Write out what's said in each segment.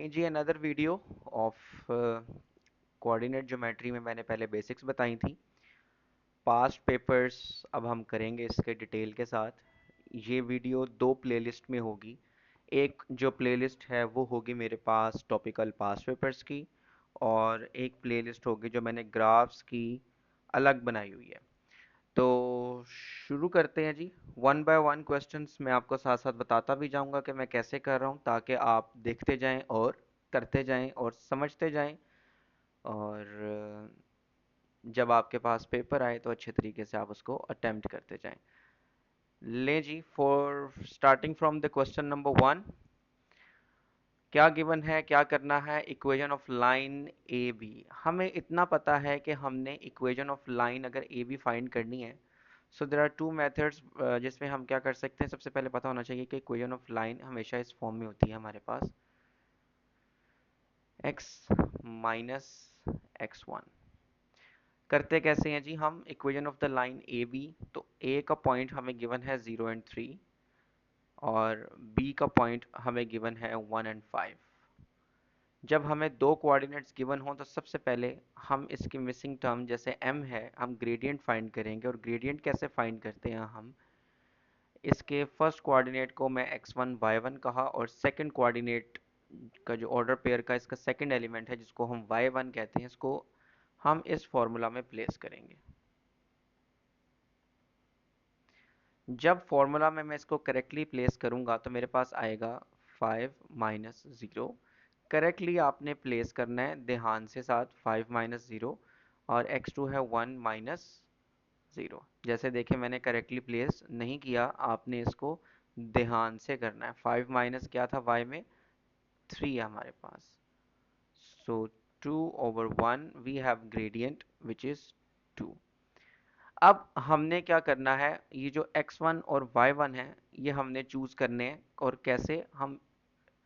लें जी another video of coordinate geometry में मैंने पहले बेसिक्स बताई थी। पास्ट पेपर्स अब हम करेंगे इसके डिटेल के साथ। ये वीडियो दो प्लेलिस्ट में होगी। एक जो प्लेलिस्ट है वो होगी मेरे पास टॉपिकल पास्ट पेपर्स की, और एक प्लेलिस्ट होगी जो मैंने ग्राफ्स की अलग बनाई हुई है। तो शुरू करते हैं जी। वन बाय वन क्वेश्चंस मैं आपको साथ साथ बताता भी जाऊंगा कि मैं कैसे कर रहा हूँ, ताकि आप देखते जाएं और करते जाएं और समझते जाएं, और जब आपके पास पेपर आए तो अच्छे तरीके से आप उसको अटेम्प्ट करते जाएं। ले जी, for starting from the question number one, क्या गिवन है, क्या करना है। Equation of line A B. हमें इतना पता है कि हमने इक्वेशन ऑफ लाइन अगर ए बी फाइंड करनी है, सो देर आर टू मेथड्स जिसमें हम क्या कर सकते हैं। सबसे पहले पता होना चाहिए कि इक्वेशन ऑफ लाइन हमेशा इस फॉर्म में होती है हमारे पास, x माइनस एक्स वन। करते कैसे हैं जी हम equation of the line A B. तो ए का पॉइंट हमें गिवन है 0 और 3, और बी का पॉइंट हमें गिवन है 1 और 5। जब हमें दो कोऑर्डिनेट्स गिवन हो तो सबसे पहले हम इसकी मिसिंग टर्म जैसे m है, हम ग्रेडियंट फाइंड करेंगे। और ग्रेडियंट कैसे फाइंड करते हैं हम, इसके फर्स्ट कोऑर्डिनेट को मैं x1 y1 कहा, और सेकंड कोऑर्डिनेट का जो ऑर्डर पेयर का इसका सेकंड एलिमेंट है जिसको हम y1 कहते हैं, इसको हम इस फॉर्मूला में प्लेस करेंगे। जब फॉर्मूला में मैं इसको करेक्टली प्लेस करूंगा तो मेरे पास आएगा 5 - 0। करेक्टली आपने प्लेस करना है ध्यान से साथ 5 - 0, और x2 है 1 - 0। जैसे देखें मैंने करेक्टली प्लेस नहीं किया, आपने इसको ध्यान से करना है। 5 माइनस क्या था y में, 3 है हमारे पास। So 2/1 we have gradient which is 2। अब हमने क्या करना है, ये जो x1 और y1 है ये हमने चूज करने हैं। और कैसे हम,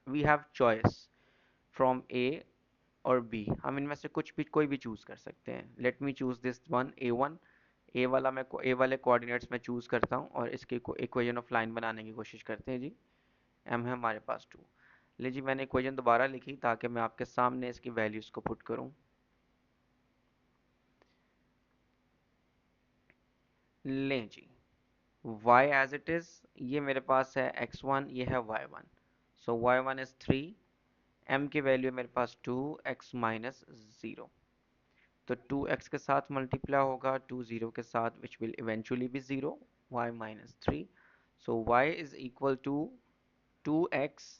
वी हैव चॉइस फ्रॉम ए और बी। हम इनमें से कुछ भी कोई भी चूज कर सकते हैं। Let me choose this one a1। ए वाला मैं ए वाले कोऑर्डिनेट्स में चूज करता हूँ, और इसकी इक्वेशन ऑफ लाइन बनाने की कोशिश करते हैं जी। m है हमारे पास 2। ले जी, मैंने इक्वेशन दोबारा लिखी ताकि मैं आपके सामने इसकी वैल्यूज को पुट करूँ। लें जी, y एज इट इज, ये मेरे पास है x1, ये है y1। So y1 is 3, m की वैल्यू मेरे पास 2, x माइनस 0। तो 2x के साथ मल्टीप्लाई होगा 2 0 के साथ, which will eventually be 0, y minus 3। So y is equal to 2x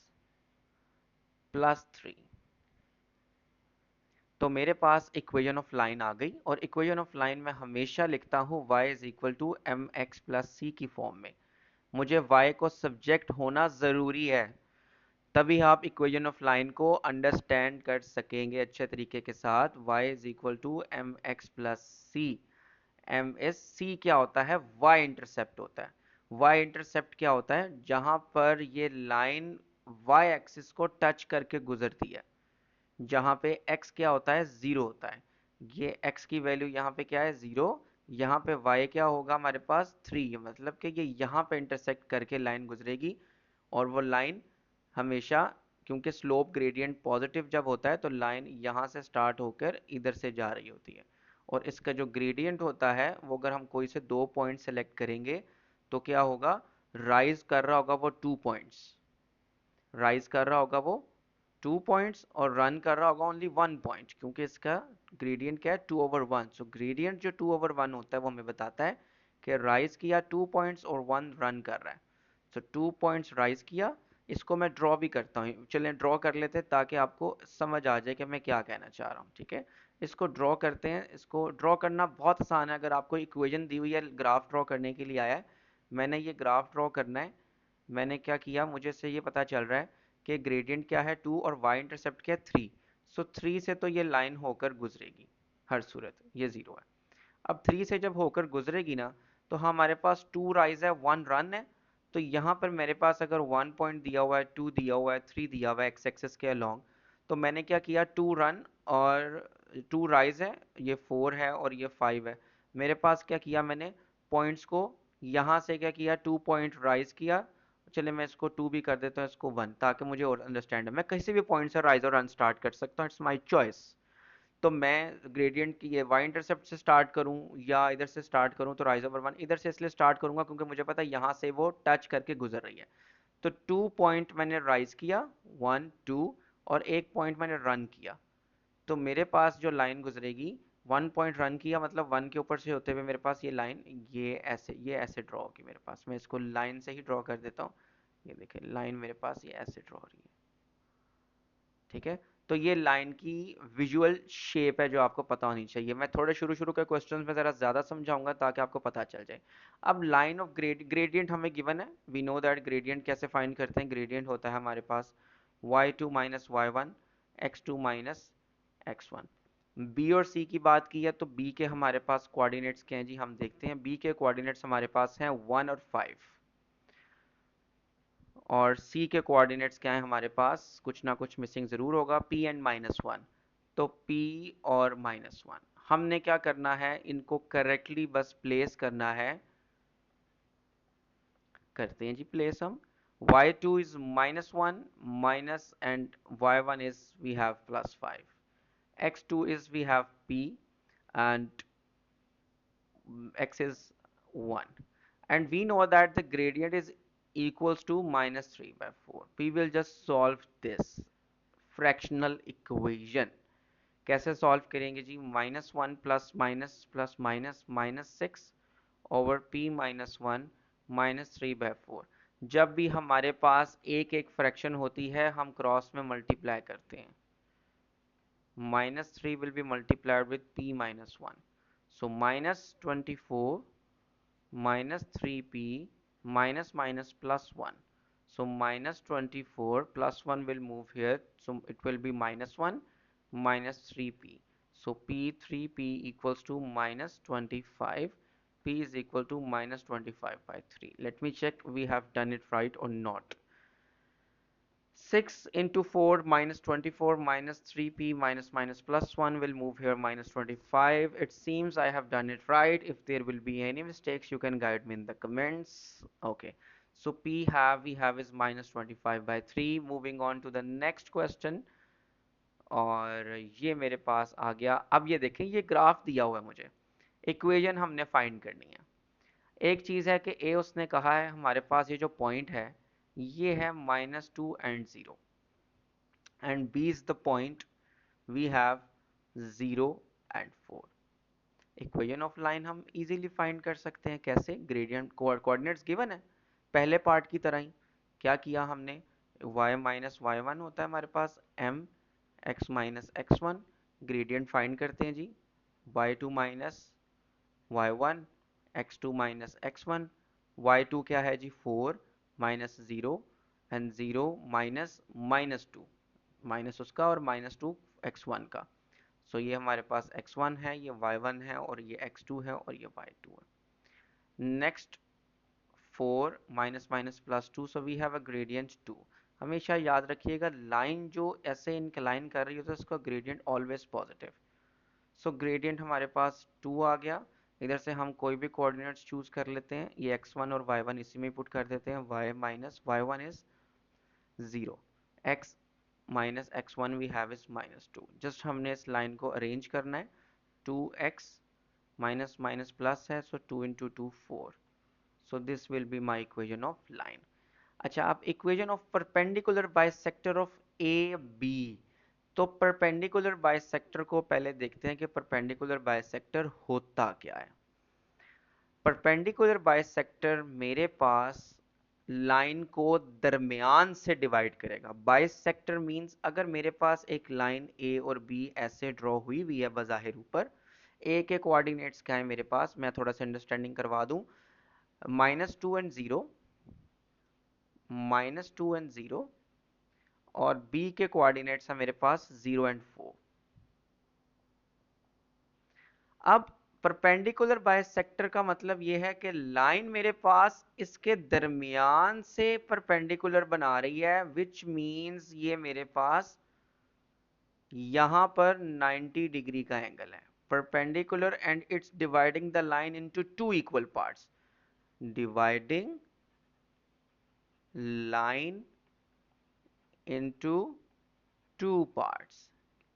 plus 3। तो मेरे पास इक्वेशन ऑफ लाइन आ गई, और इक्वेशन ऑफ लाइन में हमेशा लिखता हूँ y is equal to M x plus C की फॉर्म में। मुझे y को सब्जेक्ट होना ज़रूरी है, तभी आप इक्वेशन ऑफ लाइन को अंडरस्टैंड कर सकेंगे अच्छे तरीके के साथ। y is equal to M x plus c. M s c क्या होता है, y इंटरसेप्ट होता है। y इंटरसेप्ट क्या होता है, जहां पर ये लाइन y एक्सिस को टच करके गुजरती है, जहाँ पे x क्या होता है, 0 होता है। ये x की वैल्यू यहाँ पे क्या है, 0। यहाँ पे y क्या होगा हमारे पास, 3। मतलब कि ये यहाँ पे इंटरसेक्ट करके लाइन गुजरेगी, और वो लाइन हमेशा, क्योंकि स्लोप ग्रेडियंट पॉजिटिव जब होता है तो लाइन यहाँ से स्टार्ट होकर इधर से जा रही होती है। और इसका जो ग्रेडियंट होता है वो अगर हम कोई से दो पॉइंट सेलेक्ट करेंगे तो क्या होगा, राइज कर रहा होगा वो 2 पॉइंट्स, राइज कर रहा होगा वो 2 पॉइंट्स, और रन कर रहा होगा ओनली 1 पॉइंट, क्योंकि इसका ग्रेडियंट क्या है, 2/1। सो ग्रेडियंट जो 2/1 होता है वो हमें बताता है कि राइज किया 2 पॉइंट्स और 1 रन कर रहा है। सो 2 पॉइंट्स राइज किया। इसको मैं ड्रॉ भी करता हूँ, चलें ड्रॉ कर लेते हैं ताकि आपको समझ आ जाए कि मैं क्या कहना चाह रहा हूँ। ठीक है, इसको ड्रॉ करते हैं। इसको ड्रॉ करना बहुत आसान है। अगर आपको इक्वेशन दी हुई है, ग्राफ ड्रॉ करने के लिए आया है, मैंने ये ग्राफ ड्रॉ करना है। मैंने क्या किया, मुझे से ये पता चल रहा है कि ग्रेडियंट क्या है 2 और y इंटरसेप्ट क्या है 3। सो 3 से तो ये लाइन होकर गुजरेगी हर सूरत, ये 0 है। अब 3 से जब होकर गुजरेगी ना, तो हमारे पास 2 राइज है 1 रन है। तो यहाँ पर मेरे पास अगर 1 पॉइंट दिया हुआ है, 2 दिया हुआ है, 3 दिया हुआ है एक्स एक्सेस के अलोंग, तो मैंने क्या किया, 2 रन और 2 राइज है, ये 4 है और ये 5 है। मेरे पास क्या किया मैंने, पॉइंट्स को यहाँ से क्या किया, 2 पॉइंट राइज किया, चले मैं इसको 2 भी कर देता हूँ, इसको 1, ताकि मुझे और अंडरस्टैंड है। मैं किसी भी पॉइंट से राइज और रन स्टार्ट कर सकता हूँ, इट्स माई चॉइस। तो मैं ग्रेडियंट की ये वाई इंटरसेप्ट से स्टार्ट करूं या इधर से स्टार्ट करूं, तो राइज ओवर 1 इधर से इसलिए स्टार्ट करूंगा क्योंकि मुझे पता है यहाँ से वो टच करके गुजर रही है। तो 2 पॉइंट मैंने राइज किया, 1 2, और 1 पॉइंट मैंने रन किया। तो मेरे पास जो लाइन गुजरेगी, 1 पॉइंट रन किया मतलब 1 के ऊपर से होते हुए मेरे पास ये लाइन ये ऐसे ड्रॉ होगी मेरे पास। मैं इसको लाइन से ही ड्रॉ कर देता हूँ। ये देखिए लाइन मेरे पास ये ऐसे ड्रॉ हो रही है, ठीक है। तो ये लाइन की विजुअल शेप है जो आपको पता होनी चाहिए। मैं थोड़े शुरू शुरू के क्वेश्चंस में ज़रा ज़्यादा समझाऊंगा ताकि आपको पता चल जाए। अब लाइन ऑफ ग्रेडियंट हमें गिवन है, वी नो दैट ग्रेडियंट कैसे फाइंड करते हैं। ग्रेडियंट होता है हमारे पास y2 minus y one, x2 minus x1। B और सी की बात की है तो बी के हमारे पास कोऑर्डिनेट्स क्या हैं जी, हम देखते हैं। बी के कोऑर्डिनेट्स हमारे पास हैं 1 और 5, और सी के कोऑर्डिनेट्स क्या है हमारे पास, कुछ ना कुछ मिसिंग ज़रूर होगा, p एंड -1। तो p और -1 हमने क्या करना है, इनको करेक्टली बस प्लेस करना है। करते हैं जी प्लेस हम। y2 is -1 minus and y1 is we have +5, x2 is we have p and x is 1, and we know that the gradient is equals to -3 by 4. We will just solve this fractional equation. कैसे solve करेंगे जी, -1 plus minus -6 over p -1 -3/4। जब भी हमारे पास एक एक fraction होती है हम क्रॉस में मल्टीप्लाई करते हैं। -3 will be multiplied with p -1. So -24 minus 3p minus minus plus 1. So -24 plus 1 will move here. So it will be -1 minus 3p. So p 3p equals to -25. P is equal to -25/3. Let me check we have done it right or not. 6 into 4 minus 24 minus 3p minus minus plus 1 will move here -25. It seems I have done it right. If there will be any mistakes, you can guide me in the comments. Okay. So we have is -25/3. Moving on to the next question. और ये मेरे पास आ गया। अब ये देखें, ये graph दिया हुआ है मुझे, इक्वेशन हमने फाइंड करनी है। एक चीज़ है कि ए उसने कहा है हमारे पास ये जो पॉइंट है ये है -2 and 0, and b is the point we have 0 and 4। Equation of line हम इजीली फाइंड कर सकते हैं। कैसे, ग्रेडियंट कोऑर्डिनेट्स गिवन है पहले पार्ट की तरह ही। क्या किया हमने, y माइनस वाई वन होता है हमारे पास m x minus x1, gradient find करते हैं जी, y2 minus y one, x2 minus x1, y2 क्या है जी 4 माइनस 0 एंड 0 माइनस -2, माइनस उसका और -2 x1 का। सो ये हमारे पास x1 है, ये y1 है, और ये x2 है, और ये y2 है। Next 4 minus minus +2, so we have a gradient 2। हमेशा याद रखिएगा लाइन जो ऐसे इंक्लाइन कर रही हो तो इसका ग्रेडियंट ऑलवेज पॉजिटिव। सो ग्रेडियंट हमारे पास 2 आ गया। इधर से हम कोई भी कोऑर्डिनेट्स चूज कर लेते हैं, ये x1 और y1 इसी में पुट कर देते हैं। y minus y1 is 0, x minus x1 we have is -2। Just हमने इस लाइन को अरेंज करना है। 2x माइनस माइनस प्लस है, so 2 into 2 4। So this will be my equation of line. अच्छा, अब equation of perpendicular bisector of A B. तो perpendicular bisector को पहले देखते हैं कि परपेंडिकुलर बाइसेक्टर होता क्या है। परपेंडिकुलर बाइसेक्टर मेरे पास लाइन को दरमियान से डिवाइड करेगा। बाइसेक्टर मींस अगर मेरे पास एक लाइन ए और बी ऐसे ड्रॉ हुई हुई है बज़ाहिर ऊपर, ए के कोऑर्डिनेट्स क्या है मेरे पास, मैं थोड़ा सा अंडरस्टैंडिंग करवा दूं। -2 एंड 0, -2 एंड 0, और बी के कोऑर्डिनेट्स है मेरे पास 0 एंड 4। अब परपेंडिकुलर बाइसेक्टर का मतलब यह है कि लाइन मेरे पास इसके दरमियान से परपेंडिकुलर बना रही है, विच मींस ये मेरे पास यहां पर 90 डिग्री का एंगल है perpendicular, and it's dividing the line into 2 equal parts, dividing line into two parts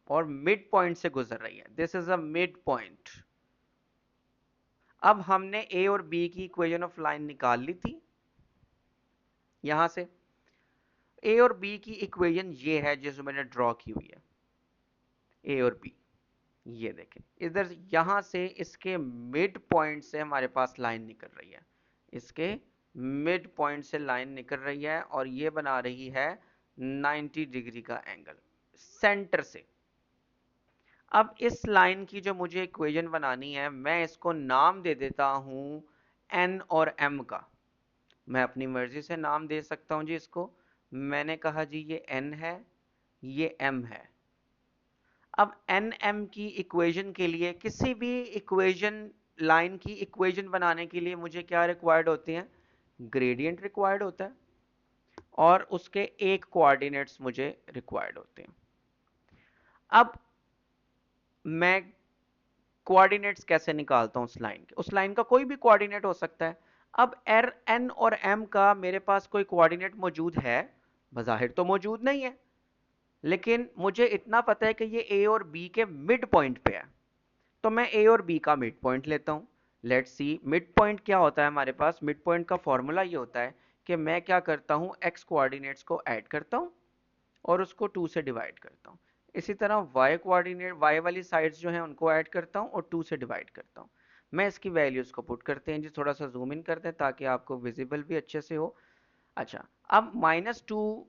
और मिड पॉइंट से गुजर रही है, this is a mid point. अब हमने ए और बी की इक्वेशन ऑफ लाइन निकाल ली थी यहां से। ए और बी की इक्वेशन ये है जिसको मैंने ड्रॉ की हुई है, ए और बी। ये देखें इधर यहां से इसके मिड पॉइंट से हमारे पास लाइन निकल रही है, इसके मिड पॉइंट से लाइन निकल रही है और ये बना रही है 90 डिग्री का एंगल सेंटर से। अब इस लाइन की जो मुझे इक्वेशन बनानी है, मैं इसको नाम दे देता हूं एन और एम का। मैं अपनी मर्जी से नाम दे सकता हूं जी इसको। मैंने कहा जी ये एन है, ये एम है। अब एन एम की इक्वेशन के लिए, किसी भी इक्वेशन लाइन की इक्वेशन बनाने के लिए मुझे क्या रिक्वायर्ड होते हैं, ग्रेडियंट रिक्वायर्ड होता है और उसके एक कोऑर्डिनेट्स मुझे रिक्वायर्ड होते हैं। अब मैं कोऑर्डिनेट्स कैसे निकालता हूं उस लाइन के, उस लाइन का कोई भी कोऑर्डिनेट हो सकता है। अब एर एन और एम का मेरे पास कोई कोऑर्डिनेट मौजूद है, बज़ाहिर तो मौजूद नहीं है, लेकिन मुझे इतना पता है कि ये ए और बी के मिड पॉइंट पे है, तो मैं ए और बी का मिड पॉइंट लेता हूं। लेट्स सी मिड पॉइंट क्या होता है हमारे पास। मिड पॉइंट का फॉर्मूला ये होता है कि मैं क्या करता हूं, एक्स कोऑर्डिनेट्स को ऐड करता हूं और उसको 2 से डिवाइड करता हूं। इसी तरह y कोऑर्डिनेट, y वाली साइड्स जो हैं उनको ऐड करता हूं और 2 से डिवाइड करता हूं। मैं इसकी वैल्यूज को पुट करते हैं जी, थोड़ा सा जूम इन करते हैं ताकि आपको विजिबल भी अच्छे से हो। अच्छा, अब -2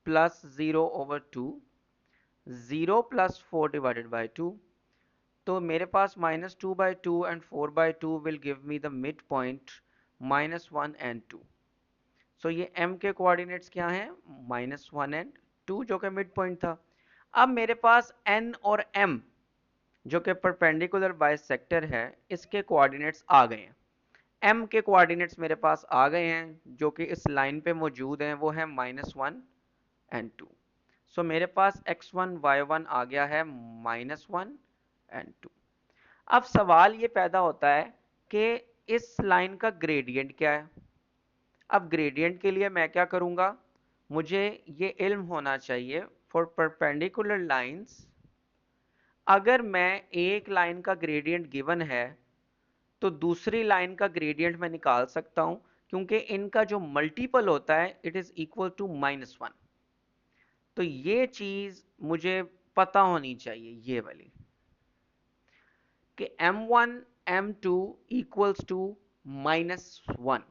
प्लस 0/2, 0 प्लस 4 डिवाइडेड बाई 2, तो मेरे पास -2/2 and 4/2 will give me the mid point -1 and 2। सो ये m के कोऑर्डिनेट्स क्या हैं, -1 एंड 2 जो कि मिड पॉइंट था। अब मेरे पास n और m जो कि परपेंडिकुलर बाइसेक्टर है, इसके कोऑर्डिनेट्स आ गए हैं। m के कोऑर्डिनेट्स मेरे पास आ गए हैं जो कि इस लाइन पे मौजूद हैं, वो है -1 एंड 2। सो मेरे पास x1 y1 आ गया है -1 एंड 2। अब सवाल ये पैदा होता है कि इस लाइन का ग्रेडियंट क्या है। अब ग्रेडियंट के लिए मैं क्या करूंगा, मुझे ये इल्म होना चाहिए फॉर परपेंडिकुलर लाइंस, अगर मैं एक लाइन का ग्रेडियंट गिवन है तो दूसरी लाइन का ग्रेडियंट मैं निकाल सकता हूं, क्योंकि इनका जो मल्टीपल होता है इट इज इक्वल टू -1। तो ये चीज मुझे पता होनी चाहिए, ये वाली, कि m1 m2 equals to -1।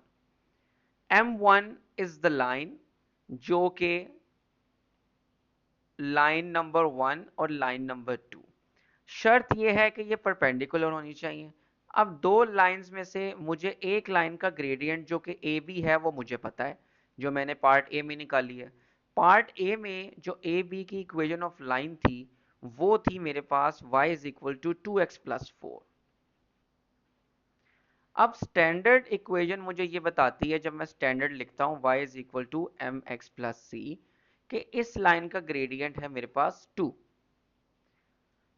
m1 is the line जो कि लाइन नंबर 1 और लाइन नंबर 2। शर्त यह है कि ये परपेंडिकुलर होनी चाहिए। अब दो लाइंस में से मुझे एक लाइन का ग्रेडियंट जो कि ए बी है वो मुझे पता है, जो मैंने पार्ट ए में निकाली है। पार्ट ए में जो ए बी की इक्वेशन ऑफ लाइन थी वो थी मेरे पास y is equal to 2x+4। अब स्टैंडर्ड इक्वेशन मुझे ये बताती है, जब मैं स्टैंडर्ड लिखता हूँ y is equal to mx+c, कि इस लाइन का ग्रेडियंट है मेरे पास 2।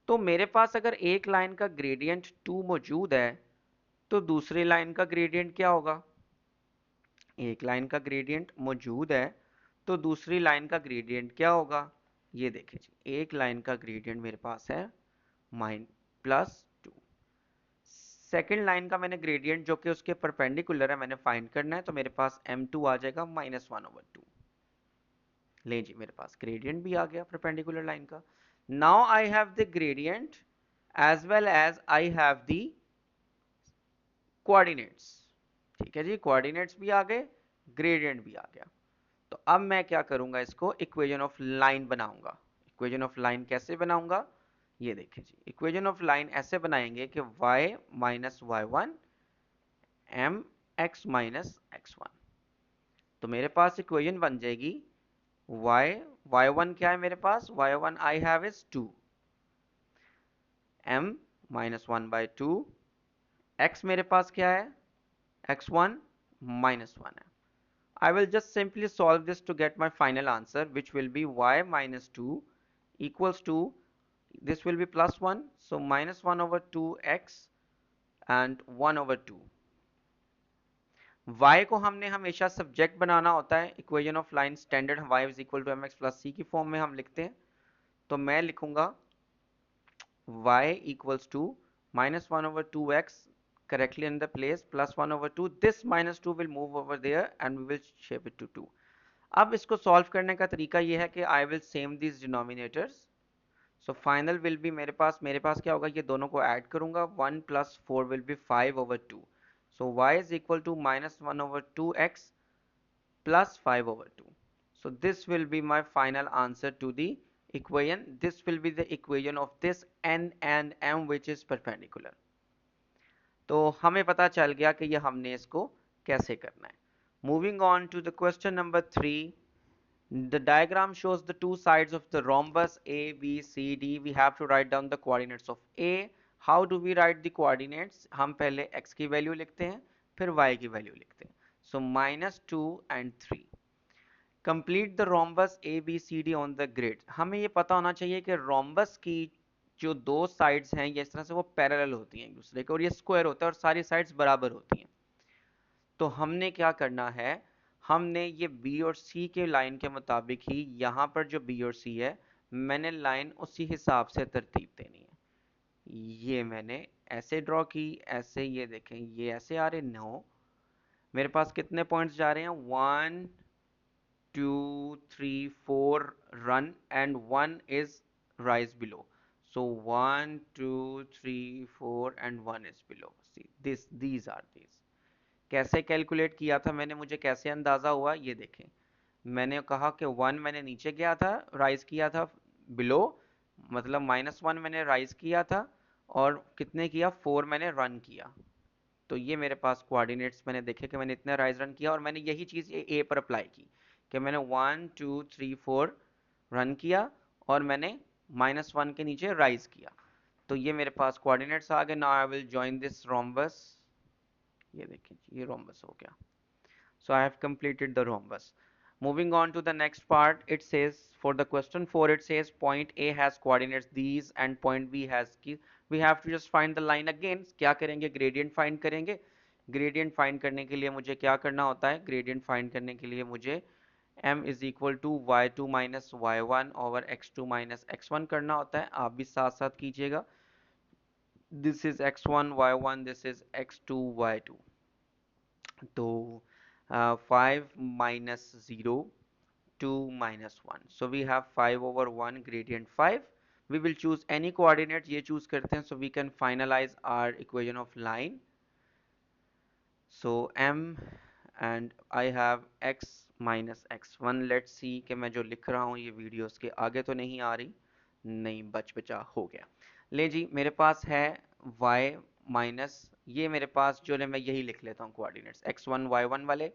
तो मेरे पास अगर एक लाइन का ग्रेडियंट 2 मौजूद है तो दूसरी लाइन का ग्रेडियंट क्या होगा। एक लाइन का ग्रेडियंट मौजूद है तो दूसरी लाइन का ग्रेडियंट क्या होगा। ये देखिए जी, एक लाइन का ग्रेडियंट मेरे पास है -2। सेकेंड लाइन का मैंने ग्रेडियंट जो कि उसके परपेंडिकुलर है मैंने फाइंड करना है, तो मेरे पास m2 आ जाएगा -1/2। ले जी, मेरे पास ग्रेडियंट भी आ गया परपेंडिकुलर लाइन का। Now I have the gradient as well as I have the coordinates. ठीक है जी, कोऑर्डिनेट्स भी आ गए, ग्रेडियंट भी आ गया। तो अब मैं क्या करूंगा, इसको इक्वेशन ऑफ लाइन बनाऊंगा। इक्वेशन ऑफ लाइन कैसे बनाऊंगा, ये देखिए जी, इक्वेशन ऑफ लाइन ऐसे बनाएंगे कि y minus y1 m x minus x1। तो मेरे पास इक्वेशन बन जाएगी y, y1 क्या है मेरे पास, y1 I have is 2, m -1/2, x मेरे पास क्या है, x1 -1 है। I will just simply solve this to get my final answer, which will be y minus 2 equals to, this will be +1, so -1/2x and 1/2. y को हमने हमेशा subject बनाना होता है, equation of line standard y is equal to M x plus C की form में हम लिखते हैं। तो मैं लिखूंगा y equals to minus 1 over 2x correctly in the place plus 1 over 2, this minus 2 will move over there and we will shape it to 2। अब इसको सॉल्व करने का तरीका ये है कि I will same these denominators, so final will be मेरे पास क्या होगा, ये दोनों को ऐड करूंगा, 1 plus 4 will be 5 over 2, so y is equal to minus 1 over 2x plus 5 over 2, so this will be my final answer to the equation, this will be the equation of this n and m which is perpendicular। तो हमें पता चल गया कि ये हमने इसको कैसे करना है। Moving on to the question number 3, the diagram shows the two sides of the rhombus a b c d, we have to write down the coordinates of a। how do we write the coordinates, हम पहले x की value लिखते हैं फिर y की value लिखते हैं, so -2 and 3। Complete the rhombus A B C D on the grid, हमें ये पता होना चाहिए कि रोम्बस की जो दो साइड्स हैं ये इस तरह से वो पैरेलल होती हैं एक दूसरे के, और ये स्क्वायर होता है और सारी साइड्स बराबर होती हैं। तो हमने क्या करना है, हमने ये बी और सी के लाइन के मुताबिक ही यहाँ पर जो बी और सी है मैंने लाइन उसी हिसाब से तरतीब देनी है। ये मैंने ऐसे ड्रॉ की, ऐसे ये देखें ये ऐसे आ रहे 9, मेरे पास कितने पॉइंट्स जा रहे हैं, 1 2 3 4 run and 1 is rise below, so 1 2 3 4 and 1 is below, see this these are these। कैसे कैलकुलेट किया था मैंने, मुझे कैसे अंदाजा हुआ ये देखें, मैंने कहा कि 1 मैंने नीचे गया था राइज किया था बिलो, मतलब -1 मैंने राइज किया था और कितने किया 4 मैंने रन किया। तो ये मेरे पास कोऑर्डिनेट्स मैंने देखे कि मैंने इतना राइज रन किया और मैंने यही चीज़ ए पर अप्लाई की कि मैंने 1 2 3 4 रन किया और मैंने -1 के नीचे राइज किया। तो ये मेरे पास कोऑर्डिनेट्स आ गए। Now I will join this rhombus, ये देखिए ये रोम्बस हो गया। So I have completed the rhombus. Moving on to the next part, it says for the question 4 it says point A has coordinates these and point B has की, we have to just find the line again। क्या करेंगे, gradient find करेंगे। gradient find करने के लिए मुझे क्या करना होता है, gradient find करने के लिए मुझे m is equal to y2 minus y1 over x2 minus x1 करना होता है, आप भी साथ साथ कीजिएगा। this is x1 y1, this is x2 y2, तो 5 minus 0 2 minus 1, so we have 5 over 1 gradient 5। we will choose any coordinate, ये choose करते हैं, so we can finalize our equation of line। so m and I have x minus x1, let's see कि मैं जो लिख रहा हूँ ये वीडियोस के आगे तो नहीं आ रही, नहीं बच बचा हो गया। ले जी मेरे पास है y माइनस, ये मेरे पास जो है मैं यही लिख लेता हूँ कोऑर्डिनेट्स x1 y1 वाले।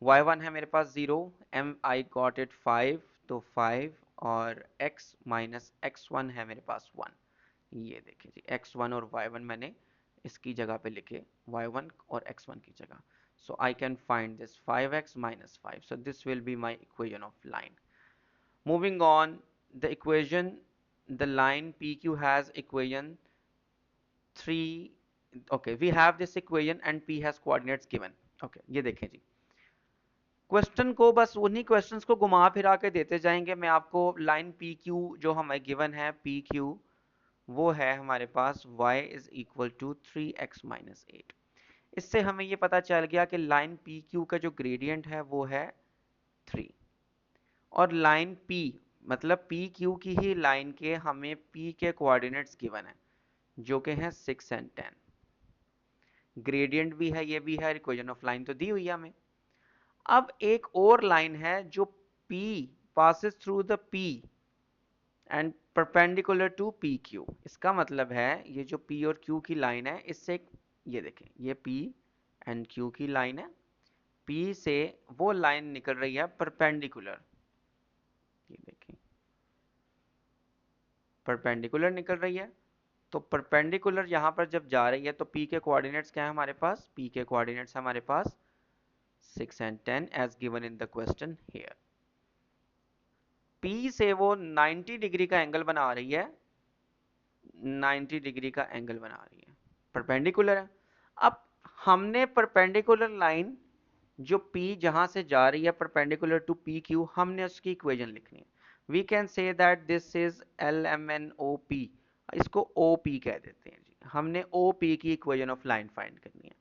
y1 है मेरे पास 0, m I got it 5, तो 5 और x माइनस x1 है मेरे पास 1। ये देखिए जी x1 और y1 मैंने इसकी जगह पे लिखे y1 और x1 की जगह, so I can find this 5x minus 5, so this will be my equation of line। moving on, the equation, the line PQ has equation 3, okay we have this equation and P has coordinates given। okay ये देखें जी, question को बस उन्हीं questions को घुमा फिरा के देते जाएंगे। मैं आपको लाइन पी क्यू जो हमें गिवन है पी क्यू, वो है हमारे पास y is equal to 3x minus 8। इससे हमें ये पता चल गया कि लाइन पी क्यू का जो ग्रेडियंट है वो है 3, और लाइन p मतलब पी क्यू की ही लाइन के हमें p के कोऑर्डिनेट्स गिवन है जो कि हैं 6 एंड 10, ग्रेडियंट भी है ये भी है, इक्वेशन ऑफ लाइन तो दी हुई है हमें। अब एक और लाइन है जो P passes through the P and perpendicular to PQ, इसका मतलब है ये जो P और Q की लाइन है इससे, ये देखें ये P and Q की लाइन है, P से वो लाइन निकल रही है परपेंडिकुलर, ये देखें परपेंडिकुलर निकल रही है। तो परपेंडिकुलर यहां पर जब जा रही है तो P के कोऑर्डिनेट्स क्या है हमारे पास, P के कोऑर्डिनेट्स हमारे पास 6 and 10 as given in the question here। P से वो 90 डिग्री का एंगल बना रही है, 90 डिग्री का एंगल बना रही है, परपेंडिकुलर है। अब हमने परपेंडिकुलर लाइन जो P जहां से जा रही है परपेंडिकुलर टू पी क्यू, हमने उसकी इक्वेशन लिखनी है। We can say that this is L M N O P, इसको ओ पी कह देते हैं जी। हमने ओ पी की इक्वेशन ऑफ लाइन फाइंड करनी है,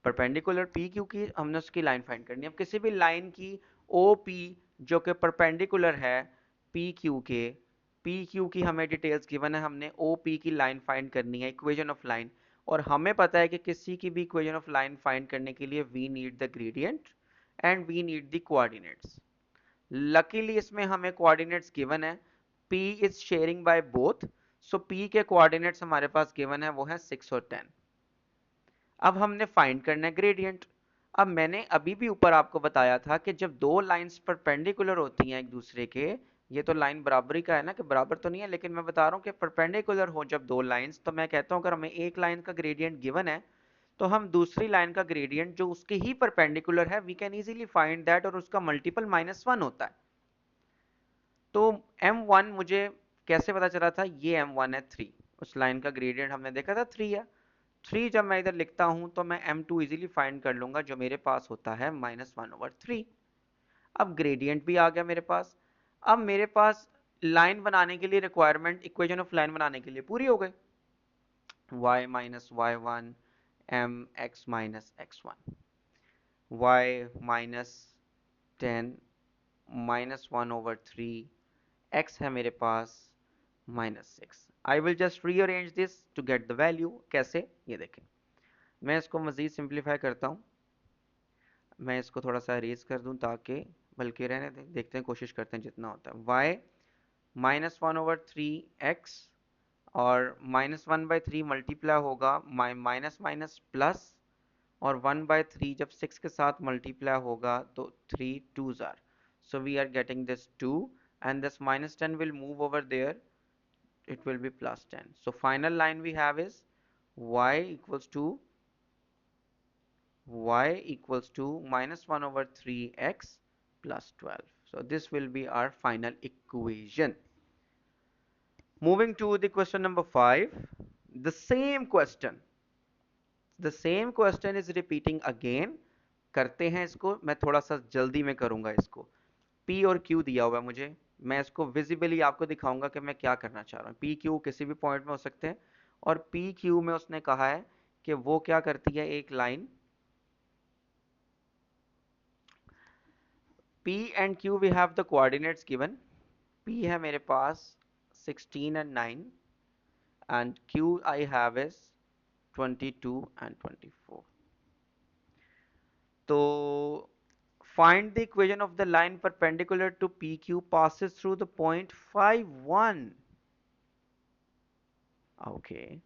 परपेंडिकुलर पी क्यू की हमने उसकी लाइन फाइंड करनी है। अब किसी भी लाइन की ओ पी जो कि परपेंडिकुलर है पी क्यू के, पी क्यू की हमें डिटेल्स गिवन है, हमने ओ पी की लाइन फाइंड करनी है, इक्वेशन ऑफ लाइन। और हमें पता है कि किसी की भी इक्वेशन ऑफ लाइन फाइंड करने के लिए we need the gradient and we need the coordinates. Luckily इसमें हमें कोऑर्डिनेट्स गिवन है, p is sharing by both, so p के कोऑर्डिनेट्स हमारे पास गिवन है, वो है 6 और 10। अब हमने फाइंड करना है ग्रेडियंट। अब मैंने अभी भी ऊपर आपको बताया था कि जब दो लाइंस परपेंडिकुलर होती हैं एक दूसरे के, ये तो लाइन बराबरी का है ना, कि बराबर तो नहीं है, लेकिन मैं बता रहा हूँ कि परपेंडिकुलर हो जब दो लाइंस, तो मैं कहता हूँ अगर हमें एक लाइन का ग्रेडियंट गिवन है तो हम दूसरी लाइन का ग्रेडियंट जो उसके ही परपेंडिकुलर है we can easily find that, और उसका मल्टीपल -1 होता है। तो m1 मुझे कैसे पता चला था, ये m1 है 3, उस लाइन का ग्रेडियंट हमने देखा था 3 है। 3 जब मैं इधर लिखता हूं तो मैं m2 इजीली फाइंड कर लूंगा जो मेरे पास होता है -1/3। अब ग्रेडियंट भी आ गया मेरे पास। अब मेरे पास लाइन बनाने के लिए रिक्वायरमेंट, इक्वेशन ऑफ लाइन बनाने के लिए पूरी हो गई। y minus y1 mx minus x1, y minus 10 -1/3, x है मेरे पास -6। I will just rearrange this to get the value. कैसे, ये देखें, मैं इसको मजीद सिंप्लीफाई करता हूँ। मैं इसको थोड़ा सा रेज कर दूं ताकि, बल्कि रहने दें, देखते हैं, कोशिश करते हैं जितना होता है। y -1/3x और -1/3 मल्टीप्लाई होगा माइनस माइनस प्लस, और 1/3 जब 6 के साथ मल्टीप्लाई होगा तो 3 2s are, so we are getting this 2 and this -10 will move over there, it will be +10. So final line we have is y equals to -1/3x plus 12. So this will be our final equation. Moving to the question number 5, the same question is repeating again. करते हैं इसको, मैं थोड़ा सा जल्दी में करूंगा इसको। P और Q दिया हुआ है मुझे, मैं इसको विजिबली आपको दिखाऊंगा कि मैं क्या करना चाह रहा हूँ। P Q किसी भी पॉइंट में हो सकते हैं, और P Q में उसने कहा है कि वो क्या करती है, एक line P and Q we have the coordinates given. P है मेरे पास 16 and 9 and Q I have is 22 and 24. तो find the equation of the line perpendicular to PQ passes through the point 5 1. Okay.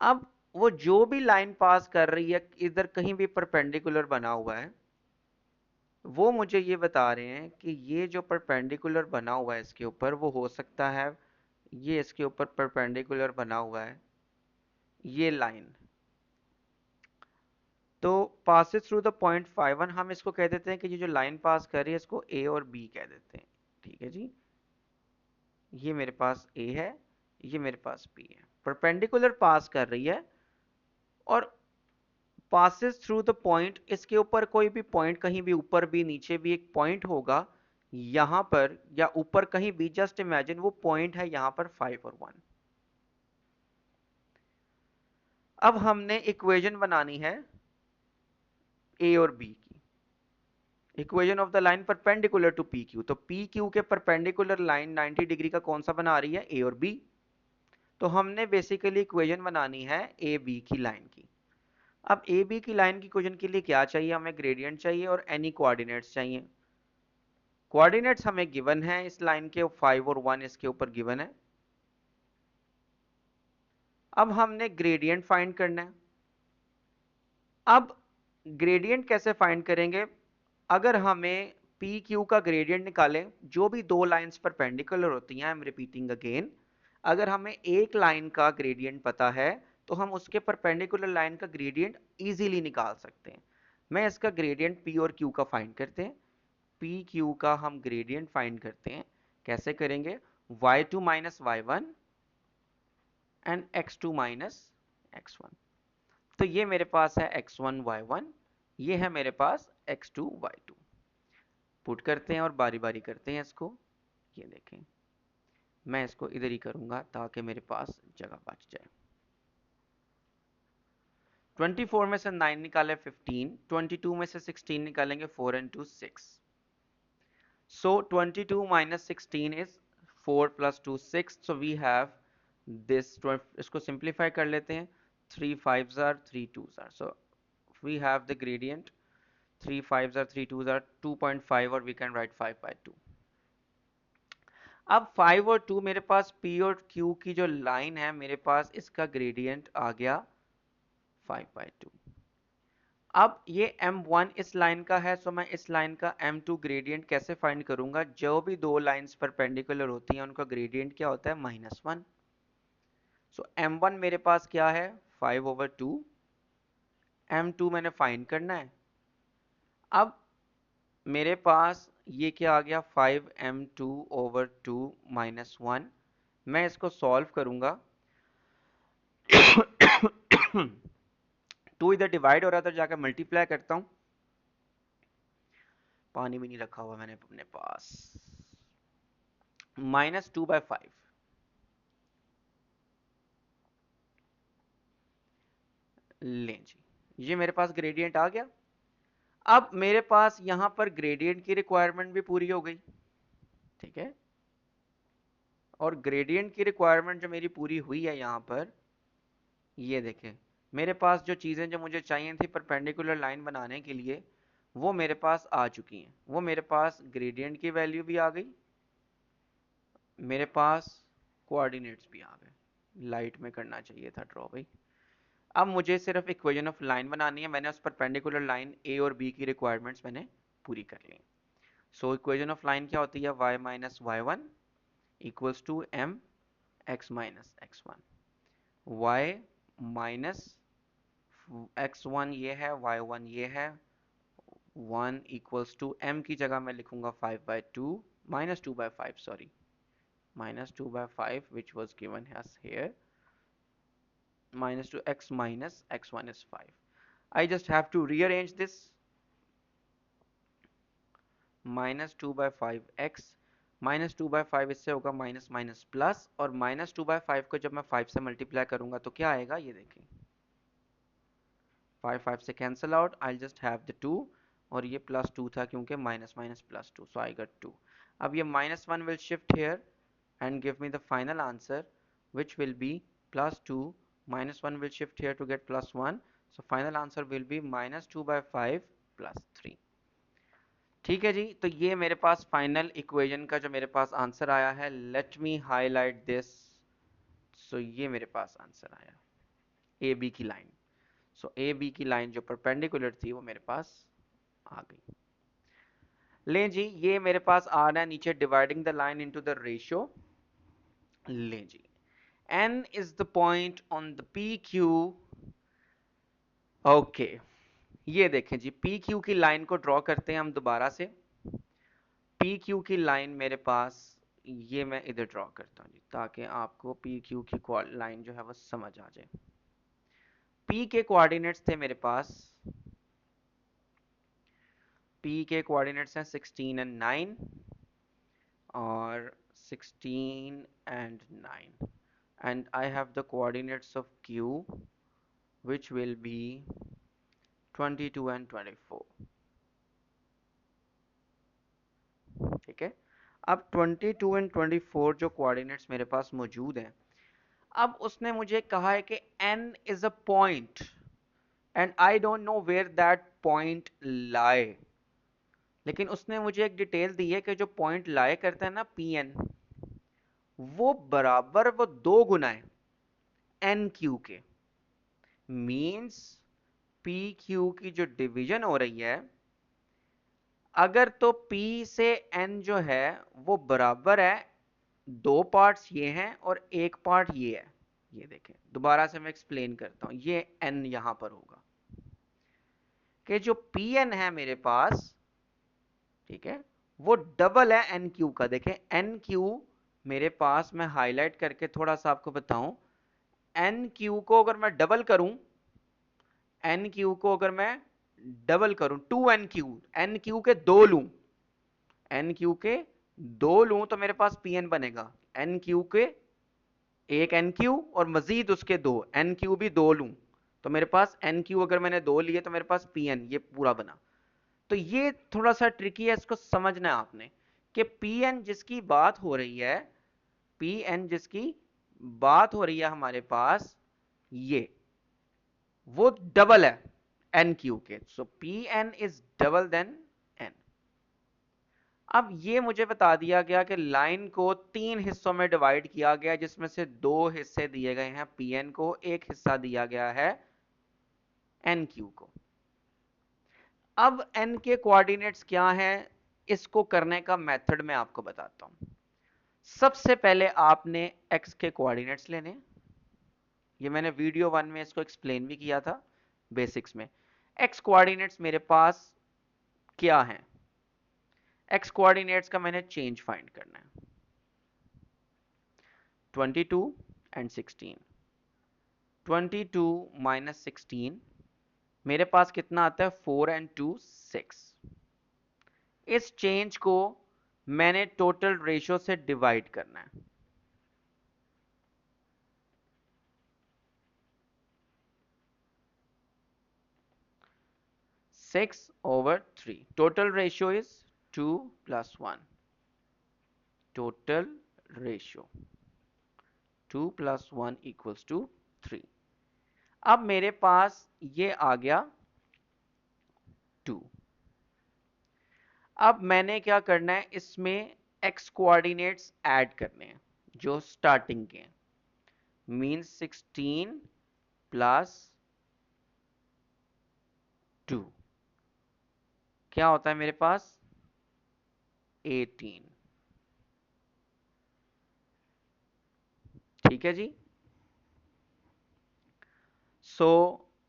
अब वो जो भी line पास कर रही है इधर कहीं भी परपेंडिकुलर बना हुआ है, वो मुझे ये बता रहे हैं कि ये जो परपेंडिकुलर बना हुआ है इसके ऊपर, वो हो सकता है ये इसके ऊपर परपेंडिकुलर बना हुआ है ये लाइन। तो पासिस थ्रू द पॉइंट 5 1, हम इसको कह देते हैं कि ये जो लाइन पास कर रही है इसको ए और बी कह देते हैं। ठीक है जी, ये मेरे पास ए है, ये मेरे पास बी है, परपेंडिकुलर पास कर रही है, और पासिस थ्रू द पॉइंट, इसके ऊपर कोई भी पॉइंट, कहीं भी ऊपर भी नीचे भी एक पॉइंट होगा यहां पर या ऊपर कहीं भी, जस्ट इमेजिन वो पॉइंट है यहां पर 5 और 1। अब हमने इक्वेशन बनानी है ए और बी की, equation of the line perpendicular to P Q. तो पी क्यू के परपेंडिकुलर लाइन 90 डिग्री का कौन सा बना रही है, ए और बी। तो हमने बेसिकली इक्वेशन बनानी है ए बी की लाइन की। अब ए बी की लाइन की इक्वेशन के लिए क्या चाहिए, हमें ग्रेडियंट चाहिए और एनी कोऑर्डिनेट्स चाहिए। कोऑर्डिनेट्स हमें गिवन है इस लाइन के, 5 और 1 इसके ऊपर गिवन है। अब हमने ग्रेडियंट फाइंड करना है। अब ग्रेडियंट कैसे फाइंड करेंगे, अगर हमें पी क्यू का ग्रेडियंट निकालें, जो भी दो लाइंस परपेंडिकुलर होती हैं, आई एम रिपीटिंग अगेन, अगर हमें एक लाइन का ग्रेडियंट पता है तो हम उसके परपेंडिकुलर लाइन का ग्रेडियंट इजीली निकाल सकते हैं। मैं इसका ग्रेडियंट पी और क्यू का फाइंड करते हैं। पी क्यू का हम ग्रेडियंट फाइंड करते हैं, कैसे करेंगे, y2 minus y1 and x2 minus x1। तो ये मेरे पास है x1 y1, ये है मेरे पास x2 y2। पुट करते हैं और बारी बारी करते हैं इसको। ये देखें, मैं इसको इधर ही करूंगा ताकि मेरे पास जगह बच जाए। 24 में से 9 निकाले 15, 22 में से 16 निकालेंगे 4 and 2 6। So 22 minus 16 is 4 plus 2 6. So we have this, इसको simplify कर लेते हैं, 3 5s are 3 2s are, so we have the gradient 3 5s are 3 2s are 2.5 और we can write 5 by 2। अब 5 और 2 मेरे पास P और Q की जो लाइन है मेरे पास इसका ग्रेडियंट आ गया 5 by 2। अब ये M1 इस लाइन का है, सो मैं इस लाइन का M2 ग्रेडियंट कैसे फाइंड करूंगा? जो भी दो लाइंस परपेंडिकुलर होती हैं उनका ग्रेडियंट क्या होता है? -1। सो M1 मेरे पास क्या है? 5/2। M2 मैंने फाइंड करना है। अब मेरे पास ये क्या आ गया? 5m2/2 -1। मैं इसको सॉल्व करूंगा। 2 इधर डिवाइड हो रहा था, जाकर मल्टीप्लाई करता हूं। पानी भी नहीं रखा हुआ मैंने अपने पास। -2/5। लें जी, ये मेरे पास ग्रेडियंट आ गया। अब मेरे पास यहां पर ग्रेडियंट की रिक्वायरमेंट भी पूरी हो गई, ठीक है। और ग्रेडियंट की रिक्वायरमेंट जो मेरी पूरी हुई है यहां पर, ये देखें, मेरे पास जो चीजें जो मुझे चाहिए थी परपेंडिकुलर लाइन बनाने के लिए वो मेरे पास आ चुकी हैं। वो मेरे पास ग्रेडियंट की वैल्यू भी आ गई, मेरे पास कोऑर्डिनेट्स भी आ गए। लाइट में करना चाहिए था ड्रॉ भाई। अब मुझे सिर्फ इक्वेशन ऑफ लाइन बनानी है। मैंने उस परपेंडिकुलर लाइन ए और बी की रिक्वायरमेंट्स मैंने पूरी कर ली। सो इक्वेशन ऑफ लाइन क्या होती है? y minus y one equals to M x minus x one. Y minus x one ये है, वाई वन ये है। 1 इक्वल्स टू m की जगह मैं लिखूंगा 5/2 -2/5, sorry, -2/5 which was given as here, -2 x minus x1 is 5। I just have to rearrange this, -2/5 x -2/5 इससे होगा माइनस माइनस प्लस, और -2/5 को जब मैं 5 से मल्टीप्लाई करूंगा तो क्या आएगा? ये देखें, 5 5 से cancel out, I just have the 2, और ये +2 था क्योंकि minus minus +2, so I got 2। अब ये -1 will shift here and give me the final answer, which will be +2 -1 will shift here to get +1, so final answer will be -2/5 +3। ठीक है जी, तो ये मेरे पास फाइनल इक्वेशन का जो मेरे पास आंसर आया है। Let me highlight this. So ये मेरे पास आंसर आया ए बी की लाइन। सो ए बी की लाइन जो परपेंडिकुलर थी वो मेरे पास आ गई। लें जी, ये मेरे पास आ रहा है नीचे dividing the line into the ratio. लें जी, n is the point on the PQ। Okay, ये देखें जी, PQ की लाइन को ड्रॉ करते हैं हम दोबारा से। PQ की लाइन मेरे पास, ये मैं इधर ड्रॉ करता हूँ जी ताकि आपको PQ की लाइन जो है वो समझ आ जाए। P के कोऑर्डिनेट्स थे मेरे पास, P के कोऑर्डिनेट्स हैं 16 and 9 और 16 and 9, and I have the coordinates of Q which will be 22 and 24। ठीक है, अब 22 एंड 24 जो कोऑर्डिनेट्स मेरे पास मौजूद हैं, अब उसने मुझे कहा है कि n is a point and I don't know where that point lie. लेकिन उसने मुझे एक डिटेल दी है कि जो पॉइंट लाई करता है ना Pn, वो बराबर वो 2 गुना है NQ के। मींस PQ की जो डिवीजन हो रही है, अगर तो P से N जो है वो बराबर है, 2 पार्ट्स ये हैं और 1 पार्ट ये है। ये देखें, दोबारा से मैं एक्सप्लेन करता हूं, ये N यहां पर होगा कि जो Pn है मेरे पास, ठीक है, वो डबल है NQ का। देखें NQ मेरे पास, मैं हाईलाइट करके थोड़ा सा आपको बताऊं, NQ को अगर मैं डबल करूं, NQ को अगर मैं डबल करूं, 2n क्यू, एन क्यू के दो लूं, एन क्यू के दो लूं तो मेरे पास पी एन बनेगा, एन क्यू के एक एन क्यू और मजीद उसके दो एन क्यू भी दो लूं तो मेरे पास एन क्यू, अगर मैंने दो लिए तो मेरे पास पी एन, ये पूरा बना। तो ये थोड़ा सा ट्रिकी है, इसको समझना है आपने कि पी एन जिसकी बात हो रही है, पी एन जिसकी बात हो रही है हमारे पास, ये वो डबल है एन क्यू के, so P N is double than N. अब ये मुझे बता दिया गया कि लाइन को तीन हिस्सों में डिवाइड किया गया, जिसमें से दो हिस्से दिए गए हैं पी एन को, एक हिस्सा दिया गया है एन क्यू को। अब एन के कोऑर्डिनेट्स क्या हैं, इसको करने का मेथड मैं आपको बताता हूं। सबसे पहले आपने एक्स के कोऑर्डिनेट्स लेने, ये मैंने वीडियो 1 में इसको एक्सप्लेन भी किया था बेसिक्स में। एक्स कोऑर्डिनेट्स मेरे पास क्या हैं, एक्स कोऑर्डिनेट्स का मैंने चेंज फाइंड करना है, 22 एंड 16, 22 माइनस 16 मेरे पास कितना आता है, 4 एंड 2 6। इस चेंज को मैंने टोटल रेशियो से डिवाइड करना है, 6/3, total ratio is 2 plus 1, total ratio 2 plus 1 equals to 3। अब मेरे पास ये आ गया 2। अब मैंने क्या करना है, इसमें x कोऑर्डिनेट्स ऐड करने हैं जो स्टार्टिंग के हैं, मीन 16 प्लस 2 क्या होता है मेरे पास, 18। ठीक है जी। सो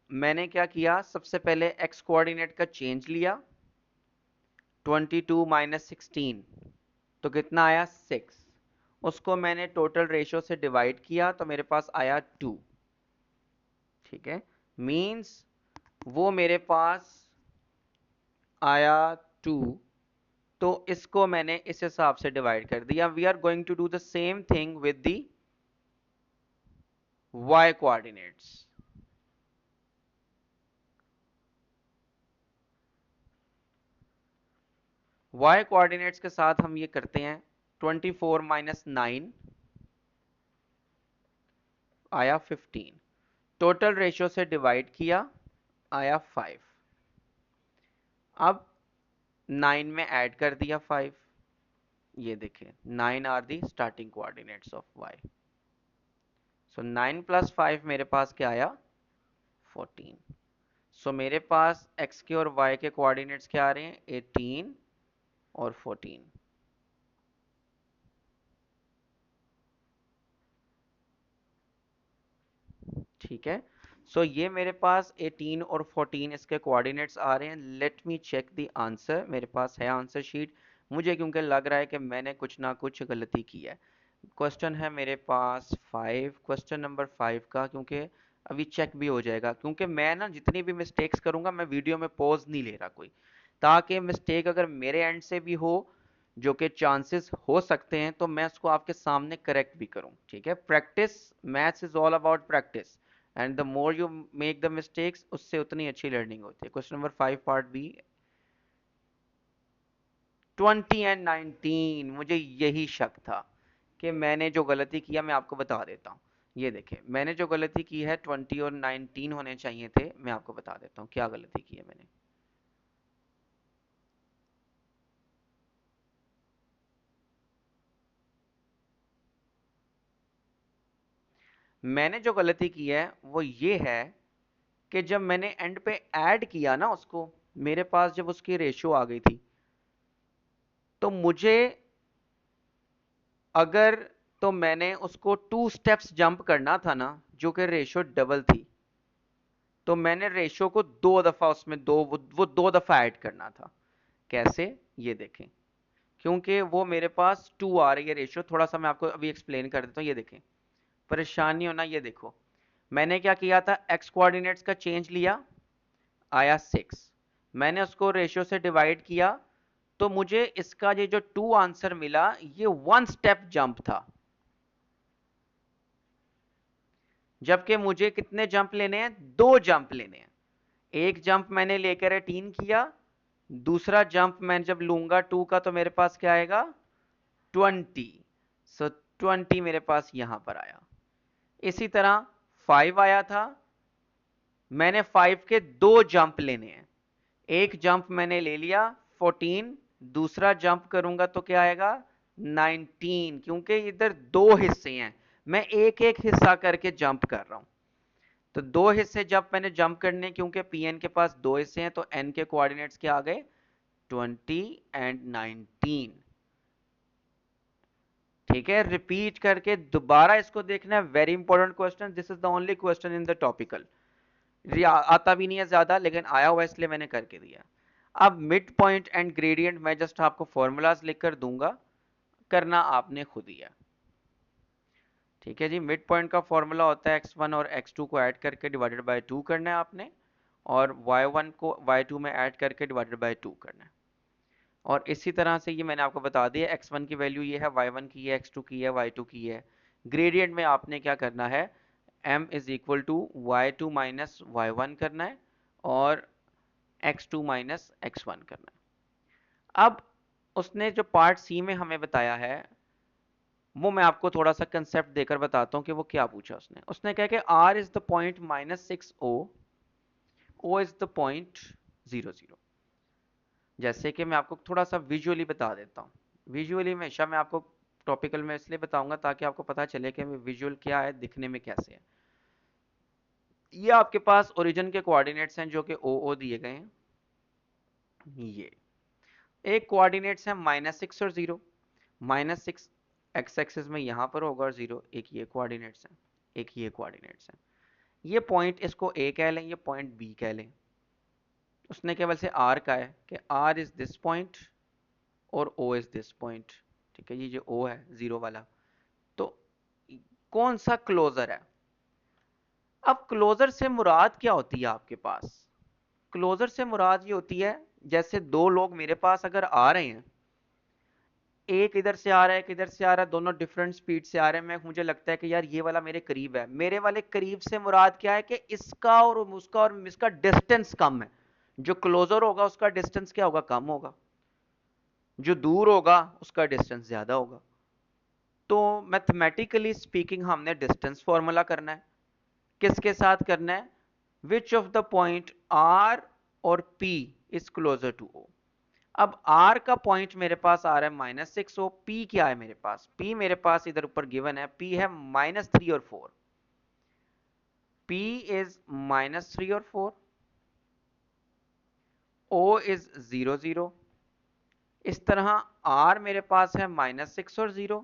मैंने क्या किया, सबसे पहले x कोऑर्डिनेट का चेंज लिया, 22 माइनस 16 तो कितना आया, 6। उसको मैंने टोटल रेशियो से डिवाइड किया तो मेरे पास आया 2। ठीक है, मींस वो मेरे पास आया 2, तो इसको मैंने इस हिसाब से डिवाइड कर दिया। We are going to do the same thing with the y coordinates. y coordinates के साथ हम ये करते हैं, 24 माइनस 9 आया 15, टोटल रेशियो से डिवाइड किया आया 5। अब 9 में ऐड कर दिया 5, ये देखें 9 are the starting coordinates of y। So 9 plus 5 मेरे पास क्या आया, 14। सो मेरे पास x के और y के कोऑर्डिनेट्स क्या आ रहे हैं, 18 और 14। ठीक है, सो ये मेरे पास 18 और 14 इसके कोऑर्डिनेट्स आ रहे हैं। Let me check the answer, मेरे पास है आंसर शीट, मुझे क्योंकि लग रहा है कि मैंने कुछ ना कुछ गलती की है। क्वेश्चन है मेरे पास 5, क्वेश्चन नंबर 5 का, क्योंकि अभी चेक भी हो जाएगा, क्योंकि मैं ना जितनी भी मिस्टेक्स करूंगा मैं वीडियो में पॉज नहीं ले रहा कोई, ताकि मिस्टेक अगर मेरे एंड से भी हो, जो कि चांसेस हो सकते हैं, तो मैं उसको आपके सामने करेक्ट भी करूं। ठीक है, practice, maths is all about practice, and the more you make the mistakes, उससे उतनी अच्छी लर्निंग होती है। Question number 5 part B, 20 and 19, मुझे यही शक था कि मैंने जो गलती किया, मैं आपको बता देता हूँ। ये देखें, मैंने जो गलती की है, 20 और 19 होने चाहिए थे, मैं आपको बता देता हूँ क्या गलती की है मैंने। मैंने जो गलती की है वो ये है कि जब मैंने एंड पे ऐड किया ना उसको, मेरे पास जब उसकी रेशियो आ गई थी, तो मुझे अगर, तो मैंने उसको 2 स्टेप्स जंप करना था ना, जो कि रेशियो डबल थी, तो मैंने रेशियो को दो दफा उसमें वो दो दफा ऐड करना था। कैसे, ये देखें, क्योंकि वो मेरे पास 2 आ रही है रेशियो, थोड़ा सा मैं आपको अभी एक्सप्लेन कर देता हूँ। ये देखें, परेशानी होना, ये देखो मैंने क्या किया था, एक्स कोऑर्डिनेट्स का चेंज लिया, आया 6, मैंने उसको रेशियो से डिवाइड किया, तो मुझे इसका ये जो 2 आंसर मिला ये 1 स्टेप जंप था, जबकि मुझे कितने जंप लेने हैं, 2 जंप लेने हैं। एक जंप मैंने लेकर 18 किया, दूसरा जंप मैं जब लूंगा 2 का तो मेरे पास क्या आएगा, 20। सो 20 मेरे पास यहां पर आया। इसी तरह 5 आया था, मैंने 5 के 2 जंप लेने हैं। एक जंप मैंने ले लिया 14, दूसरा जंप करूंगा तो क्या आएगा 19, क्योंकि इधर 2 हिस्से हैं, मैं एक एक हिस्सा करके जंप कर रहा हूं। तो 2 हिस्से जब मैंने जंप करने, क्योंकि पीएन के पास 2 हिस्से हैं, तो एन के कोऑर्डिनेट्स क्या आ गए, 20 एंड 19। ठीक है, रिपीट करके दोबारा इसको देखना है, very important question, this is the only question in the topical. आता भी नहीं है ज्यादा, लेकिन आया हुआ इसलिए मैंने करके दिया। अब मिड पॉइंट एंड ग्रेडियंट मैं जस्ट आपको फॉर्मूलाज लिखकर दूंगा, करना आपने खुद ही है। ठीक है जी, मिड पॉइंट का फॉर्मूला होता है x1 और x2 को ऐड करके डिवाइडेड बाय 2 करना है आपने, और y1 को y2 में ऐड करके डिवाइडेड बाय 2 करना है। और इसी तरह से ये मैंने आपको बता दिया, x1 की वैल्यू ये है, y1 की है, x2 की है, y2 की है। ग्रेडियंट में आपने क्या करना है, m is equal to y2 minus y1 करना है, और x2 माइनस x1 करना है। अब उसने जो पार्ट सी में हमें बताया है, वो मैं आपको थोड़ा सा कंसेप्ट देकर बताता हूँ कि वो क्या पूछा उसने। उसने कहा कि r is the point -6 o is the point 0 0। जैसे कि मैं आपको थोड़ा सा विजुअली बता देता हूँ। विजुअली हमेशा मैं आपको टॉपिकल में इसलिए बताऊंगा ताकि आपको पता चले कि विजुअल क्या है, दिखने में कैसे है। ये आपके पास ओरिजिन के कोऑर्डिनेट्स हैं जो कि ओ दिए गए हैं। ये एक कोऑर्डिनेट्स है -6 और 0। -6 एक्स एक्सिस में यहां पर होगा, और 0 एक ये कोऑर्डिनेट्स है, एक ये कोऑर्डिनेट्स है। ये पॉइंट इसको ए कह लें, ये पॉइंट बी कह लें। उसने केवल से आर का है कि आर इज दिस पॉइंट और ओ इज दिस पॉइंट। ठीक है, ये जो ओ है 0 वाला, तो कौन सा क्लोजर है। अब क्लोजर से मुराद क्या होती है आपके पास, क्लोजर से मुराद ये होती है, जैसे दो लोग मेरे पास अगर आ रहे हैं, एक इधर से आ रहा है, एक इधर से आ रहा है, दोनों डिफरेंट स्पीड से आ रहे हैं, मैं मुझे लगता है कि यार ये वाला मेरे करीब है। मेरे वाले करीब से मुराद क्या है कि इसका और इसका डिस्टेंस कम है। जो क्लोजर होगा उसका डिस्टेंस क्या होगा, कम होगा। जो दूर होगा उसका डिस्टेंस ज्यादा होगा। तो मैथमेटिकली स्पीकिंग हमने डिस्टेंस फॉर्मूला करना है। किसके साथ करना है, which of the point R और P is closer to O. अब r का पॉइंट मेरे पास आ रहा है -6, ओ p क्या है मेरे पास, p मेरे पास इधर ऊपर गिवन है, p है -3 और 4। p इज -3 और 4, o इज 0 0। इस तरह r मेरे पास है -6 और 0,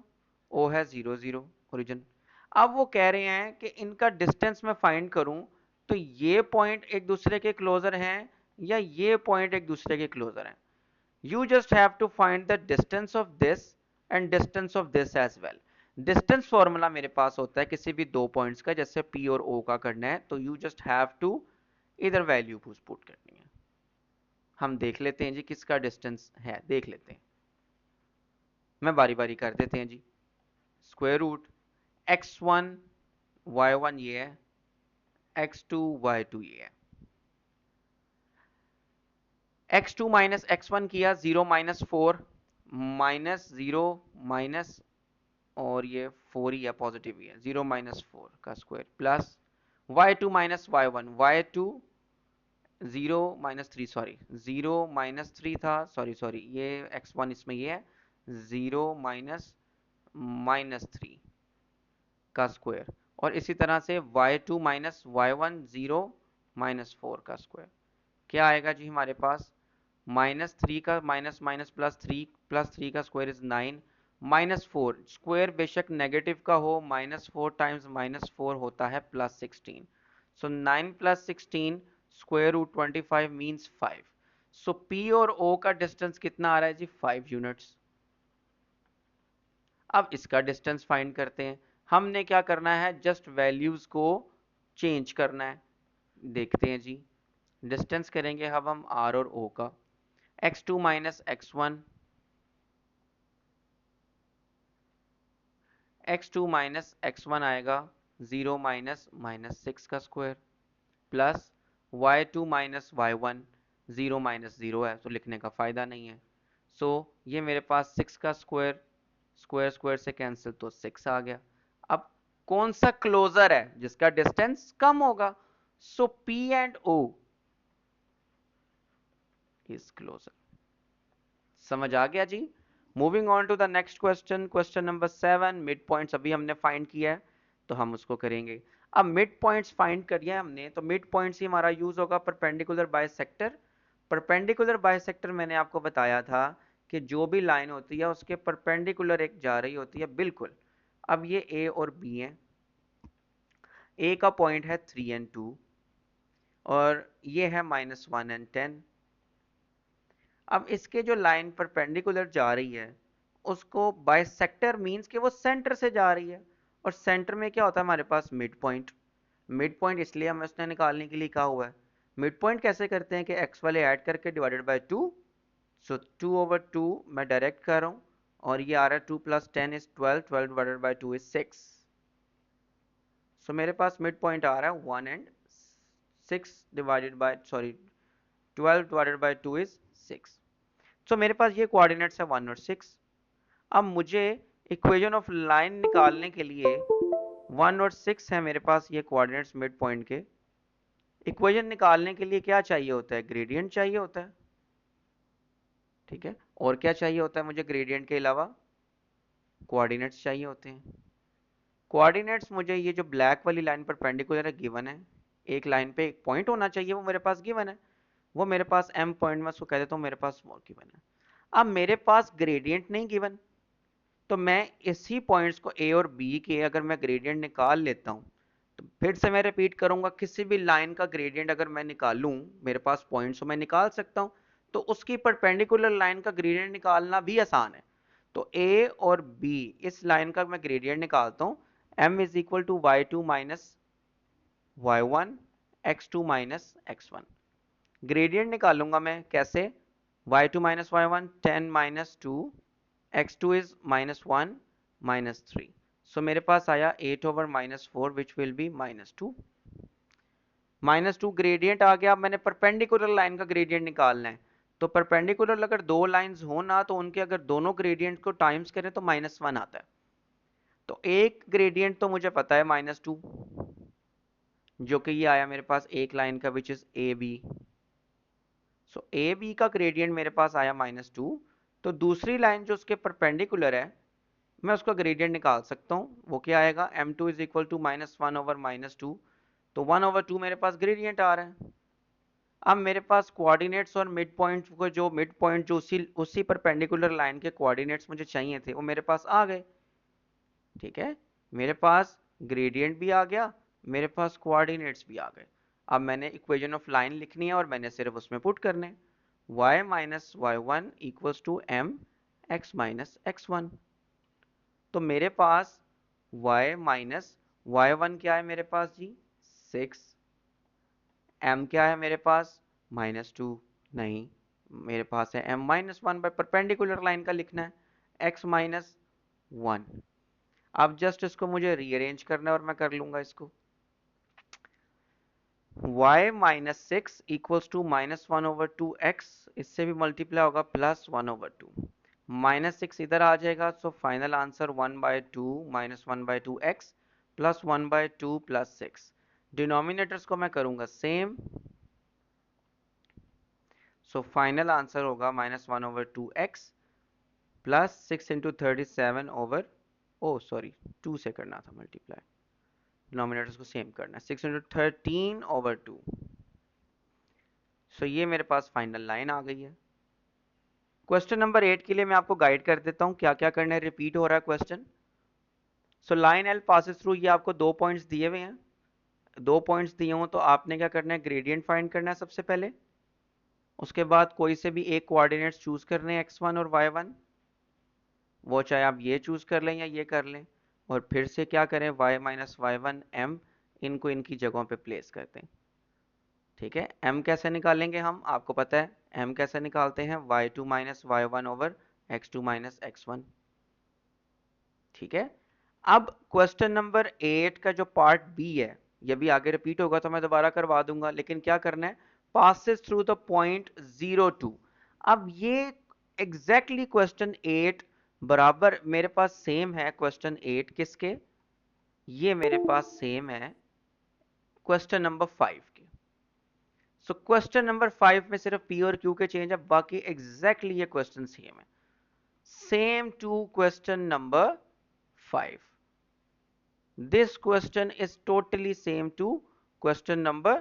o है 0 0 ओरिजिन। अब वो कह रहे हैं कि इनका डिस्टेंस मैं फाइंड करूं, तो ये पॉइंट एक दूसरे के क्लोजर हैं या ये पॉइंट एक दूसरे के क्लोजर हैं। You just have to find the distance of this and distance of this as well. Distance formula मेरे पास होता है किसी भी दो पॉइंट्स का, जैसे P और O का करना है, तो you just have to इधर वैल्यू पुट करनी है। हम देख लेते हैं जी किसका डिस्टेंस है, देख लेते हैं। मैं बारी बारी कर देते हैं जी। स्क्वायर रूट x1 y1 ये है, x2 y2 ये है। x2 माइनस x1 किया, 0 माइनस 4, -0 माइनस, और ये 4 ही है, पॉजिटिव ही है, 0 माइनस 4 का square plus y2 minus y1, y2 0 minus 3, sorry 0 minus 3 था, सॉरी सॉरी ये x1 इसमें ये है, 0 माइनस -3 का स्क्वायर, और इसी तरह से y2 माइनस y1 0 माइनस 4 का स्क्वायर। क्या आएगा जी हमारे पास, -3 का माइनस माइनस प्लस 3 का स्क्वायर इज 9, -4 स्क्वायर बेशक नेगेटिव का हो, -4 टाइम्स -4 होता है +16। सो 9 + 16 स्क्वायर रूट 25 मीन्स 5। सो P और O का डिस्टेंस कितना आ रहा है जी, 5 यूनिट्स। अब इसका डिस्टेंस फाइंड करते हैं। हमने क्या करना है, जस्ट वैल्यूज को चेंज करना है। देखते हैं जी, डिस्टेंस करेंगे अब हम r और o का। x2 minus x1, x2 minus x1 आएगा 0 माइनस माइनस 6 का square, plus y2 minus y1, 0 minus 0 है तो लिखने का फ़ायदा नहीं है। सो ये मेरे पास 6 का स्क्वायर, स्क्वायर स्क्वायर से कैंसिल तो 6 आ गया। अब कौन सा क्लोजर है जिसका डिस्टेंस कम होगा? So P and O is closer. समझ आ गया जी? Moving on to the next question, question number 7। Mid points अभी हमने फाइंड किया है तो हम उसको करेंगे। अब मिड पॉइंट्स फाइंड करिए हमने, तो मिड पॉइंट्स ही हमारा यूज होगा परपेंडिकुलर बाइसेक्टर। परपेंडिकुलर बाइसेक्टर मैंने आपको बताया था कि जो भी लाइन होती है उसके परपेंडिकुलर एक जा रही होती है, बिल्कुल। अब ये ए और बी है, ए का पॉइंट है 3 एंड 2 और ये है -1 एंड 10। अब इसके जो लाइन परपेंडिकुलर जा रही है उसको बाइसेक्टर मींस कि वो सेंटर से जा रही है, और सेंटर में क्या होता है हमारे पास? Mid point. मिड पॉइंट इसलिए हमें उसने निकालने के लिए कहा हुआ है। मिड पॉइंट कैसे करते हैं कि एक्स वाले ऐड करके डिवाइडेड बाय 2। सो 2/2 मैं डायरेक्ट कर रहा हूँ, और ये आ रहा है 2 + 10 इज 12, 12 डिवाइडेड बाय 2 इज 6। सो मेरे पास मिड पॉइंट आ रहा है 1 and 6 divided by, sorry, 12 divided by 2 is 6। सो मेरे पास ये कोऑर्डिनेट्स है 1 और 6। अब मुझे इक्वेशन ऑफ लाइन निकालने के लिए 1 और 6 है मेरे पास ये कोऑर्डिनेट्स मिड पॉइंट के। इक्वेशन निकालने के लिए क्या चाहिए होता है? ग्रेडियंट चाहिए होता है, ठीक है। और क्या चाहिए होता है मुझे ग्रेडियंट के अलावा? कोऑर्डिनेट्स चाहिए होते हैं। कोऑर्डिनेट्स मुझे ये जो ब्लैक वाली लाइन पर पेंडिकुलर है गिवन है, एक लाइन पे एक पॉइंट होना चाहिए, वो मेरे पास गिवन है। वो मेरे पास m पॉइंट में उसको कह देता हूँ, मेरे पास वो गिवन है। अब मेरे पास ग्रेडियंट नहीं गिवन, तो मैं इसी पॉइंट्स को ए और बी के अगर मैं ग्रेडियंट निकाल लेता हूँ, तो फिर से मैं रिपीट करूंगा, किसी भी लाइन का ग्रेडियंट अगर मैं निकालूं, मेरे पास पॉइंट्स मैं निकाल सकता हूँ, तो उसकी परपेंडिकुलर लाइन का ग्रेडियंट निकालना भी आसान है। तो ए और बी इस लाइन का मैं ग्रेडियंट निकालता हूँ, m is equal to y2 minus y1, x2 minus x1। Gradient निकालूंगा मैं कैसे? y2 minus y1, 10 minus 2, x2 is -1 -3। सो मेरे पास आया 8/-4 विच विल बी -2। -2 ग्रेडियंट आ गया। अब मैंने परपेंडिकुलर लाइन का ग्रेडियंट निकालना है, तो परपेंडिकुलर अगर दो लाइंस हो ना, तो उनके अगर दोनों ग्रेडियंट को टाइम्स करें तो -1 आता है। तो एक ग्रेडियंट तो मुझे पता है -2, जो कि ये आया मेरे पास एक लाइन का, which is A B. So A B का ग्रेडियंट मेरे पास आया -2। तो दूसरी लाइन जो उसके परपेंडिकुलर है, मैं उसका ग्रेडियंट निकाल सकता हूँ। वो क्या आएगा? m2 is equal to -1/-2। तो 1/2 मेरे पास ग्रेडियंट आ रहा है। अब मेरे पास कोऑर्डिनेट्स और मिड पॉइंट को, जो मिड पॉइंट जो उसी परपेंडिकुलर लाइन के कोऑर्डिनेट्स मुझे चाहिए थे, वो मेरे पास आ गए, ठीक है। मेरे पास ग्रेडियंट भी आ गया, मेरे पास कोऑर्डिनेट्स भी आ गए। अब मैंने इक्वेशन ऑफ लाइन लिखनी है और मैंने सिर्फ उसमें पुट करने, y minus y1 equals to m x minus x1। तो मेरे पास y माइनस y1 क्या है मेरे पास जी? 6। m क्या है मेरे पास? -2। नहीं, मेरे पास है m -1 बाय परपेंडिकुलर लाइन का लिखना है, x माइनस 1। अब जस्ट इसको मुझे रीअरेंज करना है और मैं कर लूंगा इसको। y minus 6 equals to -1/2x, इससे भी मल्टीप्लाई होगा +1/2। -6 इधर आ जाएगा, so final answer 1/2 -1/2x plus 1/2 plus 6। Denominators को मैं करूंगा सेम, सो फाइनल आंसर होगा -1/2x प्लस 6 इंटू 37 ओवर, ओ सॉरी 2 से करना था मल्टीप्लाई, डिनोमिनेटर्स को सेम करना है, 6 इंटू 13/2। सो ये मेरे पास फाइनल लाइन आ गई है। क्वेश्चन नंबर 8 के लिए मैं आपको गाइड कर देता हूँ क्या क्या करना है, रिपीट हो रहा है question. So line L passes through, ये आपको दो पॉइंट्स दिए हुए हैं, दो पॉइंट्स दिए हों तो आपने क्या करना है? ग्रेडियंट फाइंड करना है सबसे पहले। उसके बाद कोई से भी एक कोऑर्डिनेट्स चूज करने हैं, x1 और y1, वो चाहे आप ये चूज कर लें या ये कर लें, और फिर से क्या करें? y माइनस y1 m, इनको इनकी जगहों पे प्लेस करते हैं। ठीक है, m कैसे निकालेंगे हम, आपको पता है m कैसे निकालते हैं, y2 minus y one over x2 minus x1। ठीक है, अब क्वेश्चन नंबर 8 का जो पार्ट बी है, ये भी आगे रिपीट होगा तो मैं दोबारा करवा दूंगा, लेकिन क्या करना है, पासेस थ्रू द पॉइंट 02। अब ये एग्जैक्टली क्वेश्चन 8 बराबर मेरे पास सेम है क्वेश्चन 8 किसके, ये मेरे पास सेम है क्वेश्चन नंबर 5 के। सो क्वेश्चन नंबर 5 में सिर्फ पी और क्यू के चेंज है, बाकी एग्जैक्टली ये क्वेश्चन सेम है, same to question number 5। This question is totally same to question number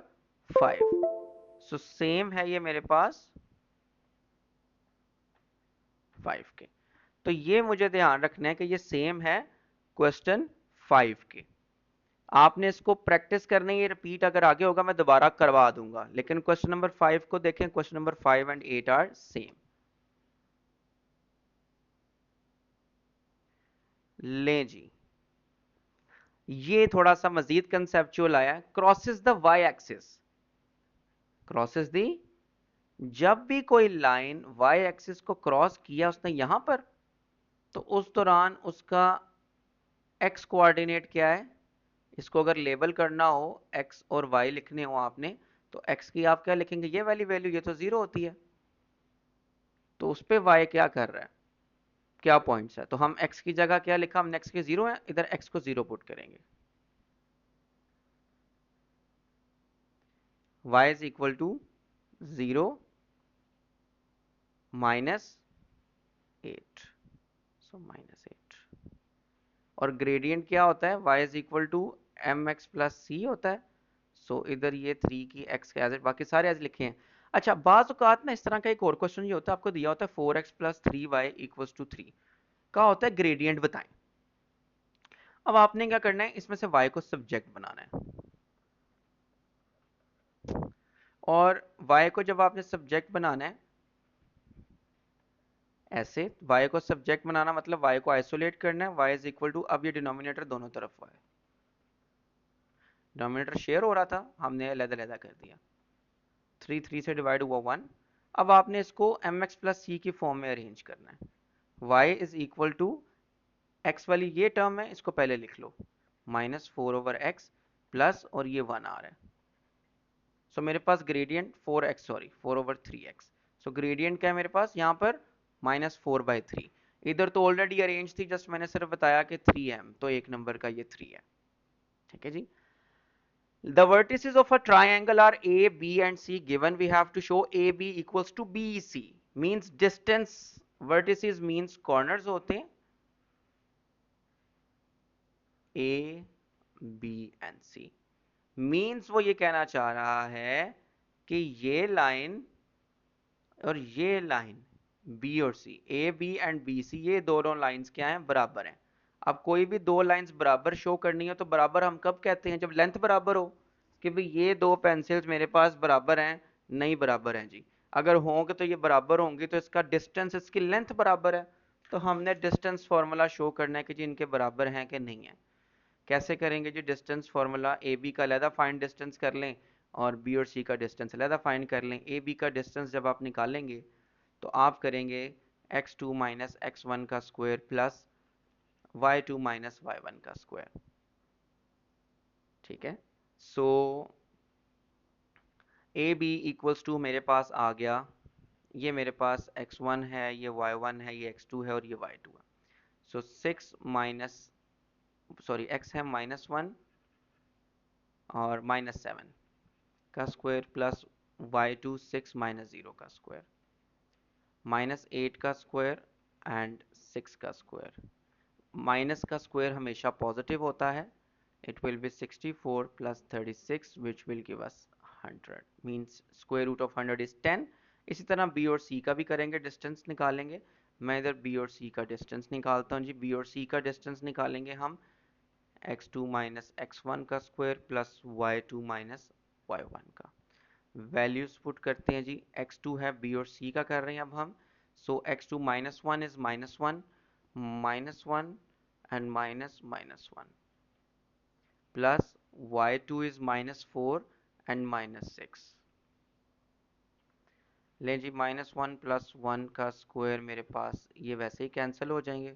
5. So same है ये मेरे पास 5 के, तो ये मुझे ध्यान रखना है कि ये सेम है क्वेश्चन 5 के। आपने इसको प्रैक्टिस करनी है, रिपीट अगर आगे होगा मैं दोबारा करवा दूंगा, लेकिन क्वेश्चन नंबर 5 को देखें, question number 5 and 8 are same. लें जी, ये थोड़ा सा मजीद कंसेप्चुअल आया, crosses the Y axis, crosses the, जब भी कोई लाइन y एक्सिस को क्रॉस किया उसने यहां पर, तो उस दौरान उसका x कोऑर्डिनेट क्या है, इसको अगर लेबल करना हो x और y लिखने हो आपने, तो x की आप क्या लिखेंगे, ये वाली वैल्यू, ये तो जीरो होती है, तो उस पे y क्या कर रहा है, क्या पॉइंट्स है, तो हम x की जगह क्या लिखा, हमने x के जीरो है, इधर x को जीरो पुट करेंगे, y is equal to zero minus 8, so -8, और ग्रेडियंट क्या होता है, y is equal to M x plus C होता है, सो इधर ये 3 की x के एज, बाकी सारे एज लिखे हैं। अच्छा, बाज़ औक़ात ना इस तरह का एक और क्वेश्चन ये होता है, आपको दिया होता है 4x plus 3y equals to 3 का होता है ग्रेडियंट बताएं। अब आपने क्या करना है, इसमें से y को सब्जेक्ट बनाना है, और y को जब आपने सब्जेक्ट बनाना है ऐसे, y को सब्जेक्ट बनाना मतलब y को आइसोलेट करना है, y इज इक्वल टू, अब ये डिनोमिनेटर दोनों तरफ y, डिनोमिनेटर शेयर हो रहा था, हमने अलग-अलग कर दिया, 3 3 से डिवाइड हुआ 1। अब आपने इसको एम एक्स प्लस सी की फॉर्म में अरेंज करना है, y is equal to, x वाली ये टर्म है इसको पहले लिख लो, -4/x प्लस, और ये 1 आ रहा है, सो मेरे पास ग्रेडियंट 4x, सॉरी 4/3x, सो ग्रेडियंट क्या है मेरे पास यहाँ पर, -4/3, इधर तो ऑलरेडी अरेंज थी, जस्ट मैंने सिर्फ बताया कि 3m, तो एक नंबर का ये 3 है। ठीक है जी, the vertices of a triangle are a b and c given, we have to show ab equals to bc, means distance, vertices means corners होते हैं, a b and c, means वो ये कहना चाह रहा है कि ये लाइन और ये लाइन बी और C, A B and B C, ये दोनों लाइंस क्या हैं, बराबर हैं। अब कोई भी दो लाइंस बराबर शो करनी है तो बराबर हम कब कहते हैं, जब लेंथ बराबर हो, कि भाई ये दो पेंसिल्स मेरे पास बराबर हैं, नहीं बराबर हैं जी, अगर होंगे तो ये बराबर होंगी तो इसका डिस्टेंस, इसकी लेंथ बराबर है, तो हमने डिस्टेंस फार्मूला शो करना है कि जी इनके बराबर हैं कि नहीं है। कैसे करेंगे जी, डिस्टेंस फार्मूला, ए बी का अलहदा फाइंड डिस्टेंस कर लें और बी और सी का डिस्टेंस अलहदा फाइंड कर लें। ए बी का डिस्टेंस जब आप निकालेंगे तो आप करेंगे x2 माइनस x1 का square plus y2 minus y1 का स्क्वायर। ठीक है, so A B equals to मेरे पास आ गया, ये मेरे पास x1 है, ये y1 है, ये x2 है और ये y2 है, सो 6 माइनस, सॉरी x है -1 और -7 का स्क्वायर प्लस y2 6 माइनस 0 का स्क्वायर, -8 का स्क्वायर एंड 6 का स्क्वायर। माइनस का स्क्वायर हमेशा पॉजिटिव होता है, it will be 64 plus 36 which will give us 100, means square root of 100 is 10। इसी तरह b और c का भी करेंगे, डिस्टेंस निकालेंगे, मैं इधर b और c का डिस्टेंस निकालता हूँ जी। b और c का डिस्टेंस निकालेंगे हम x2 माइनस x1 का square plus y2 minus y1 का, वैल्यूज पुट करते हैं जी, x2 है, b और c का कर रहे हैं अब हम, सो x2 -1 is -1, -1 and -1 plus y2 is -4 and -6, लें जी, -1 + 1 का स्क्वायर मेरे पास ये वैसे ही कैंसिल हो जाएंगे।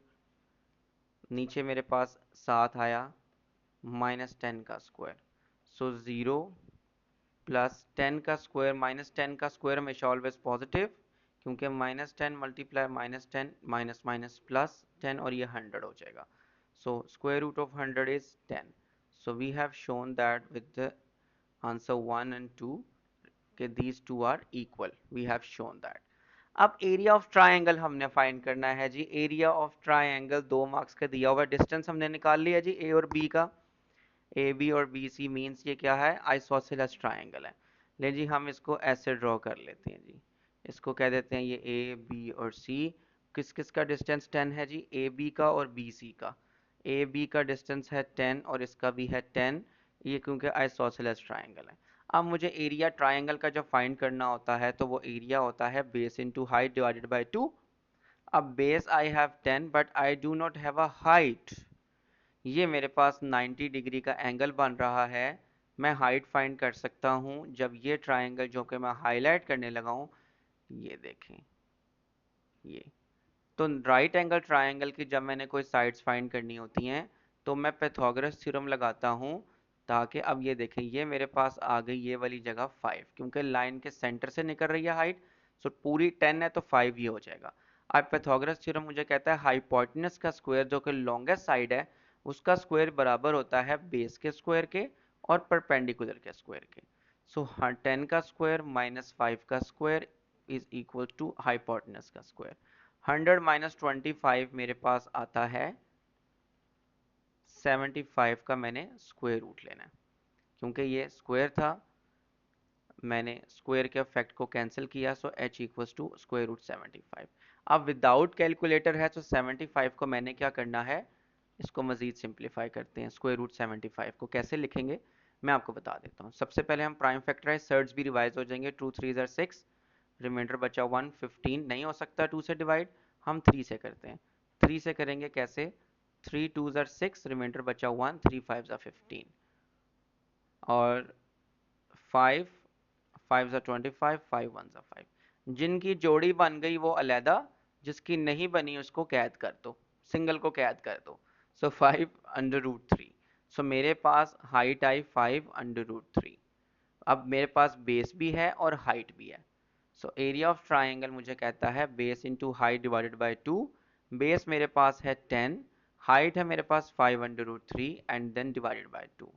नीचे मेरे पास 7 आया, -10 का स्क्वायर, सो 0 प्लस 10 का स्क्वायर। -10 का स्क्वायर हमेशा ऑलवेज पॉजिटिव, क्योंकि -10 मल्टीप्लाई -10 माइनस माइनस प्लस 10, और ये 100 हो जाएगा। So square root of 100 is 10। So we have shown that with the answer 1 and 2 कि these two are equal, we have shown that। अब एरिया ऑफ ट्राइंगल हमने find करना है जी। एरिया ऑफ ट्राइंगल 2 मार्क्स का दिया हुआ, डिस्टेंस हमने निकाल लिया जी ए और बी का। ए बी और बी सी मीन्स ये क्या है, आइसोसेलेस ट्राइंगल है। ले जी, हम इसको ऐसे ड्रॉ कर लेते हैं जी। इसको कह देते हैं ये ए बी और सी। किस किस का डिस्टेंस 10 है जी, ए बी का और बी सी का। ए बी का डिस्टेंस है 10 और इसका भी है 10, ये क्योंकि आइसोसेलेस ट्राइंगल है। अब मुझे एरिया ट्राइंगल का जब फाइंड करना होता है तो वो एरिया होता है base into height divided by 2। अब base I have 10 but I do not have a height. ये मेरे पास 90 डिग्री का एंगल बन रहा है। मैं हाइट फाइंड कर सकता हूँ जब ये ट्राइंगल जो कि मैं हाईलाइट करने लगा हूँ, ये देखें, ये तो राइट एंगल ट्राइंगल की जब मैंने कोई साइड्स फाइंड करनी होती हैं तो मैं पैथागोरस थ्योरम लगाता हूँ, ताकि अब ये देखें ये मेरे पास आ गई ये वाली जगह 5, क्योंकि लाइन के सेंटर से निकल रही है हाइट। सो पूरी 10 है तो 5 ये हो जाएगा। अब पैथागोरस थ्योरम मुझे कहता है हाइपोटेनस का स्क्वायर जो कि लॉन्गेस्ट साइड है उसका स्क्वायर बराबर होता है बेस के स्क्वायर के और परपेंडिकुलर के स्क्वायर के। सो 10 का स्क्वायर माइनस 5 का square is equal to hypotenuse का स्क्वायर। 100 माइनस 25 मेरे पास आता है 75 का, मैंने स्क्वायर रूट लेना है क्योंकि ये स्क्वायर था, मैंने स्क्वायर के फैक्ट को कैंसिल किया। So h equals to square root 75। अब विदाउट कैलकुलेटर है तो 75 को मैंने क्या करना है, इसको मजीद सिंप्लीफाई करते हैं। स्क्वायर रूट 75 को कैसे लिखेंगे मैं आपको बता देता हूँ। सबसे पहले हम प्राइम फैक्टराइज सर्ड्स भी रिवाइज हो जाएंगे। 2 3 ज़र 6, रिमाइंडर बचा 1, 15 नहीं हो सकता 2 से डिवाइड, हम 3 से करते हैं। 3 से करेंगे कैसे, 3 2 ज़र 6, रिमाइंडर बचा 1, 3 5 ज़र 15, और 5 5 ज़र 25, 5 1 ज़र 5। जिनकी जोड़ी बन गई वो अलहदा, जिसकी नहीं बनी उसको कैद कर दो, सिंगल को कैद कर दो। सो 5 अंडर रूट 3। सो मेरे पास हाइट आई 5 अंडर रूट 3। अब मेरे पास बेस भी है और हाइट भी है। सो एरिया ऑफ ट्राइंगल मुझे कहता है base into height divided by 2। Base मेरे पास है 10, हाइट है मेरे पास 5 under root 3 and then divided by 2।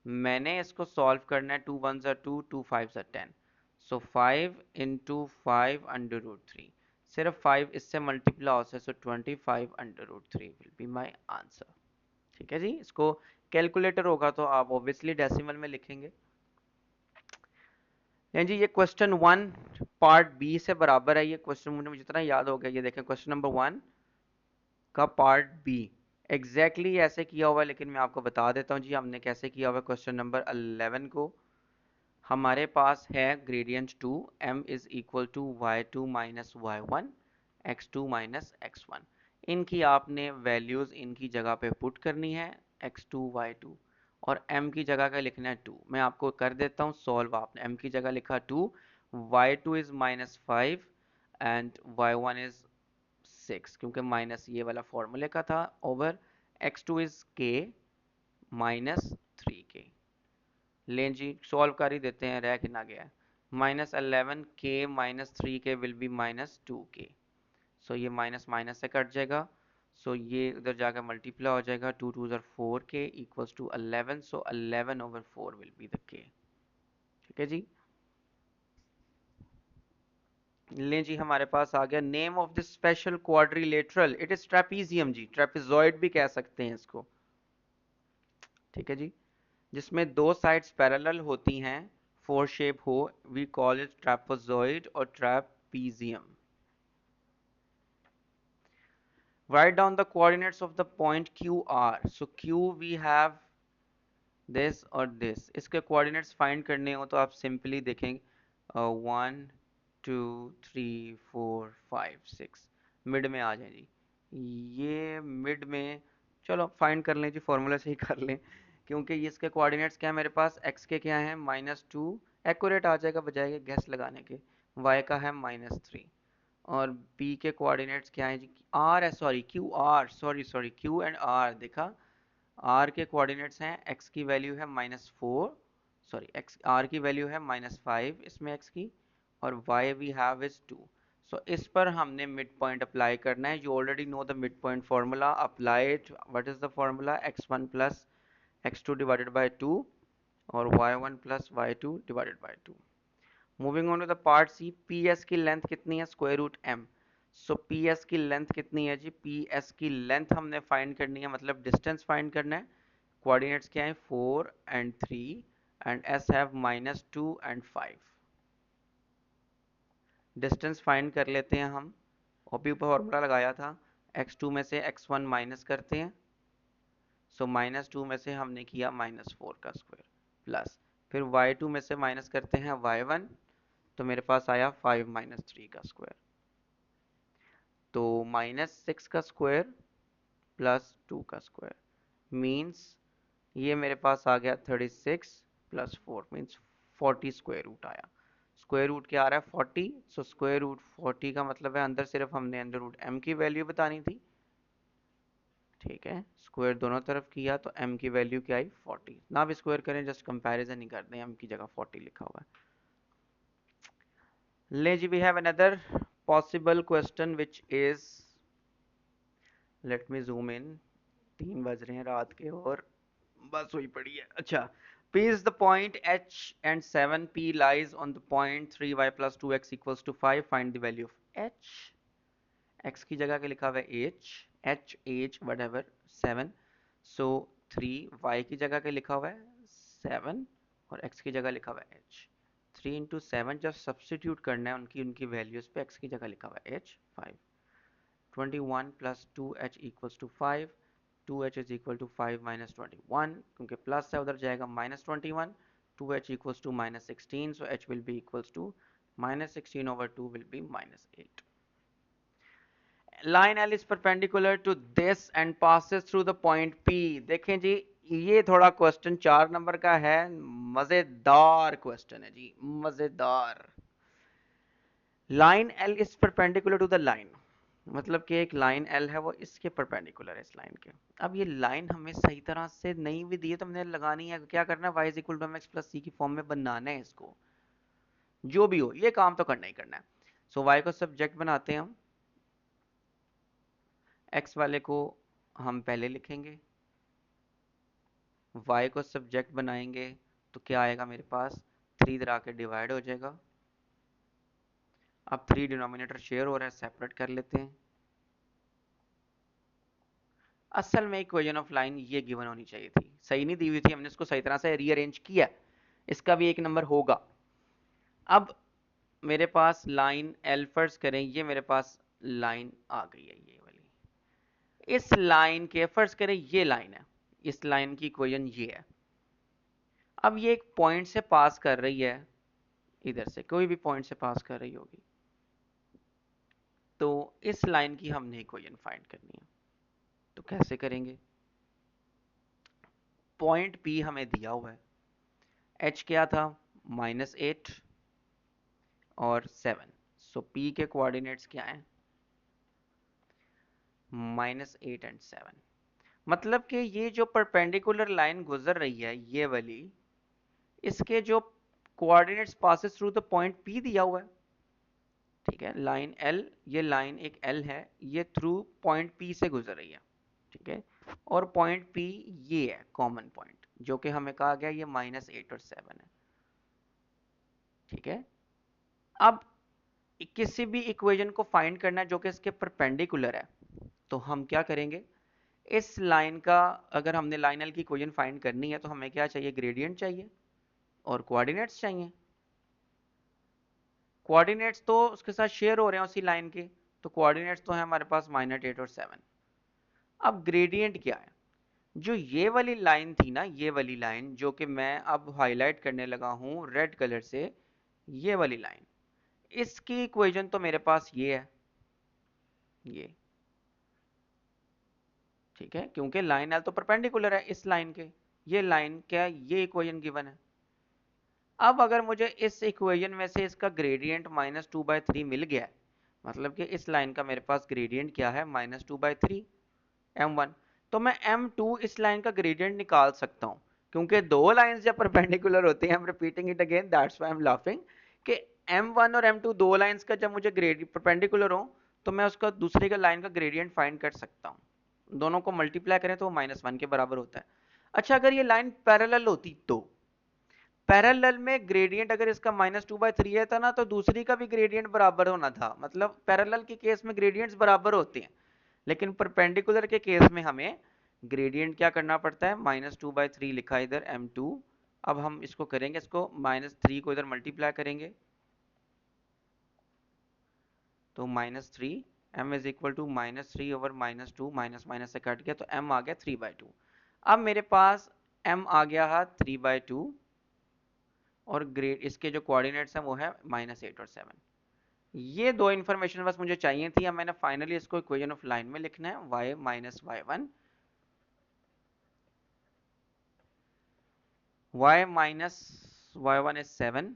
मैंने इसको सॉल्व करना है, 2 1 ज़र 2, 2 5 ज़र 10। सो 5 इंटू 5 अंडर रूट 3, सिर्फ 5 इससे मल्टीप्लाई हो so 25 under root 3 will be my answer. ठीक है जी। इसको कैलकुलेटर होगा तो आप ऑब्वियसली डेसिमल में लिखेंगे। जी ये क्वेश्चन 1 पार्ट बी से बराबर है। ये क्वेश्चन मुझे जितना याद हो गया, ये देखें क्वेश्चन नंबर 1 का पार्ट बी एग्जैक्टली ऐसे किया हुआ है, लेकिन मैं आपको बता देता हूँ जी हमने कैसे किया हुआ है। क्वेश्चन नंबर 11 को हमारे पास है gradient 2, m is equal to y2 minus y1 x2 minus x1। इनकी आपने वैल्यूज इनकी जगह पे पुट करनी है, x2 y2, और m की जगह का लिखना है 2। मैं आपको कर देता हूँ सॉल्व। आपने m की जगह लिखा 2, y2 is -5 and y1 is 6, क्योंकि माइनस ये वाला फॉर्मूले का था, over x2 is k -3k। लें जी सॉल्व कर ही देते हैं, रह कितना गया है, -11k -3k will be -2k। सो ये माइनस माइनस से कट जाएगा, सो ये उधर जाकर मल्टीप्लाई हो जाएगा, 2 2 ज़र 4k equals to 11। So 11/4 will be the k। ठीक है जी। लें जी हमारे पास आ गया name of this special quadrilateral, it is trapezium जी, ट्रेपेजॉइड भी कह सकते हैं इसको। ठीक है जी, जिसमें दो साइड्स पैरेलल होती हैं, फोर शेप हो, वी कॉल इट ट्रेपेजॉइड और trapezium. write down the coordinates of the point QR। so Q we have this और this। इसके coordinates find करने हो तो आप simply देखें 1 2 3 4 5 6 मिड में आ जाए जी। ये मिड में, चलो फाइंड कर लें जी, फॉर्मूला से ही कर लें, क्योंकि ये इसके कोऑर्डिनेट्स क्या है मेरे पास, x के क्या हैं -2, एक्यूरेट आ जाएगा बजाय गैस लगाने के। y का है -3 और b के कोऑर्डिनेट्स क्या है जी, r है, sorry Q R, sorry Q and R, देखा r के कोऑर्डिनेट्स हैं, x की वैल्यू है -4, सॉरी x r की वैल्यू है -5 इसमें x की, और y we have is 2। So इस पर हमने मिड पॉइंट अप्लाई करना है। You already know the mid point formula, apply it. What is the formula? x1 plus x2 divided by 2 और y1 plus y2 divided by 2। Moving on to the part C, P S की length कितनी है? Square root M. So P S की length कितनी है जी? P S की length हमने फाइंड करनी है, मतलब डिस्टेंस फाइंड करना है। कोऑर्डिनेट्स क्या है? 4 and 3 and S have -2 and 5। Distance find कर लेते हैं हम, ओपी पर फॉर्मूला लगाया था, x2 में से x1 माइनस करते हैं, सो -2 में से हमने किया -4 का स्क्वायर, प्लस फिर y2 में से माइनस करते हैं y1, तो मेरे पास आया 5 - 3 का स्क्वायर, तो -6 का स्क्वायर प्लस 2 का स्क्वायर मीन्स ये मेरे पास आ गया 36 प्लस 4 मीन्स 40 स्क्वायर रूट आया। स्क्वायर रूट क्या आ रहा है? 40। सो स्क्वायर रूट 40 का मतलब है अंदर सिर्फ हमने अंडर रूट एम की वैल्यू बतानी थी, ठीक है। स्क्वायर दोनों तरफ किया तो m की वैल्यू क्या आई? 40। ना भी स्क्वायर करें, जस्ट कंपैरिजन ही कर दें, m की जगह 40 लिखा हुआ है। ले जी, we have another possible question which is, let me zoom in, 3 बज रहे हैं रात के और बस हुई पड़ी है। अच्छा, P is the point H and 7P lies on the point 3y plus 2x equals to 5. Find the value of H. X की जगह के लिखा हुआ है H, H whatever 7, so 3 y की जगह के लिखा हुआ है 7 और x की जगह लिखा हुआ है H। 3 into 7 जब सब्सटीट्यूट करना है उनकी उनकी वैल्यूज पे, x की जगह लिखा हुआ है H 5, 21 plus 2h equals to 5, 2h is equal to 5 minus 21, क्योंकि प्लस है उधर जाएगा -21, 2h equals to -16, so h will be equals to -16 over 2 will be -8. Line L is perpendicular to this and passes through the point P। देखें जी, ये थोड़ा question 4 number का है, मजेदार क्वेश्चन है जी, मजेदार। Line L is perpendicular to the line, मतलब कि एक लाइन L है वो इसके परपेंडिकुलर है, इस लाइन के। अब ये लाइन हमें सही तरह से नहीं भी दी है तो हमने लगानी है, क्या करना है? y is equal to mx plus C की फॉर्म में बनाना है इसको, जो भी हो ये काम तो करना ही करना है। सो y को सब्जेक्ट बनाते हैं हम, x वाले को हम पहले लिखेंगे, y को सब्जेक्ट बनाएंगे तो क्या आएगा मेरे पास? 3 इधर आके डिवाइड हो जाएगा। अब 3 डिनोमिनेटर शेयर हो रहा है, सेपरेट कर लेते हैं। असल में इक्वेशन ऑफ लाइन ये गिवन होनी चाहिए थी, सही नहीं दी हुई थी, हमने इसको सही तरह से रीअरेंज किया, इसका भी 1 नंबर होगा। अब मेरे पास लाइन एल फर्ज करें, ये मेरे पास लाइन आ गई है, ये वाली। इस लाइन के फर्ज करें ये लाइन है, इस लाइन की इक्वेशन ये है। अब ये एक पॉइंट से पास कर रही है, इधर से कोई भी पॉइंट से पास कर रही होगी, तो इस लाइन की हमने इक्वेशन फाइंड करनी है। तो कैसे करेंगे? पॉइंट P हमें दिया हुआ है, H क्या था? -8 और 7, सो P के कोऑर्डिनेट्स क्या हैं? -8 एंड 7। मतलब कि ये जो परपेंडिकुलर लाइन गुजर रही है ये वाली, इसके जो coordinates passes through the point P दिया हुआ है, ठीक है। लाइन L, ये लाइन एक L है, ये थ्रू पॉइंट P से गुजर रही है, ठीक है। और पॉइंट P ये है कॉमन पॉइंट, जो कि हमें कहा गया ये -8 और 7 है, ठीक है। अब किसी भी इक्वेशन को फाइंड करना है जो कि इसके परपेंडिकुलर है, तो हम क्या करेंगे? इस लाइन का, अगर हमने लाइन एल की इक्वेशन फाइंड करनी है तो हमें क्या चाहिए? ग्रेडियंट चाहिए और कोऑर्डिनेट्स चाहिए। कोऑर्डिनेट्स तो उसके साथ शेयर हो रहे हैं उसी लाइन के, तो कोऑर्डिनेट्स तो है हमारे पास -8 और 7। अब ग्रेडियंट क्या है? जो ये वाली लाइन थी ना, ये वाली लाइन जो कि मैं अब हाईलाइट करने लगा हूं रेड कलर से, ये वाली लाइन, इसकी इक्वेशन तो मेरे पास ये है, ये, ठीक है, क्योंकि लाइन एल तो परपेंडिकुलर है इस लाइन के, ये लाइन क्या है? ये इक्वेशन गिवन है। अब अगर मुझे इस इक्वेशन में से इसका ग्रेडियंट -2/3 मिल गया है, मतलब कि इस लाइन का मेरे पास ग्रेडियंट क्या है, -2/3 m1, तो मैं m2 इस लाइन का ग्रेडियंट निकाल सकता हूँ, क्योंकि दो लाइंस जब परपेंडिकुलर होती हैं, I am repeating it again, that's why I am laughing, कि m1 और m2 दो लाइंस का जब मुझे ग्रेडियंट परपेंडिकुलर हो, तो मैं उसका दूसरे का लाइन का ग्रेडियंट फाइंड कर सकता हूँ। दोनों को मल्टीप्लाई करें तो वो -1 के बराबर होता है। अच्छा, अगर ये लाइन पैरेलल होती तो पैरेलल में ग्रेडियंट अगर इसका -2/3 है था ना, तो दूसरी का भी ग्रेडियंट बराबर होना था, मतलब पैरेलल के केस में ग्रेडियंट्स बराबर होते हैं, लेकिन परपेंडिकुलर के केस में हमें ग्रेडियंट क्या करना पड़ता है, -2/3 लिखा इधर m2। अब हम इसको करेंगे, इसको -3 को इधर मल्टीप्लाई करेंगे तो -3, m is equal to -3 over -2, minus minus से कट गया तो m आ गया 3/2। अब मेरे पास m आ गया है 3/2 और ग्रेड इसके जो कोऑर्डिनेट्स हैं वो है -8 और 7। ये दो इन्फॉर्मेशन बस मुझे चाहिए थी। अब मैंने फाइनली इसको इक्वेशन ऑफ लाइन में लिखना है, y minus y1, y minus y1 is 7,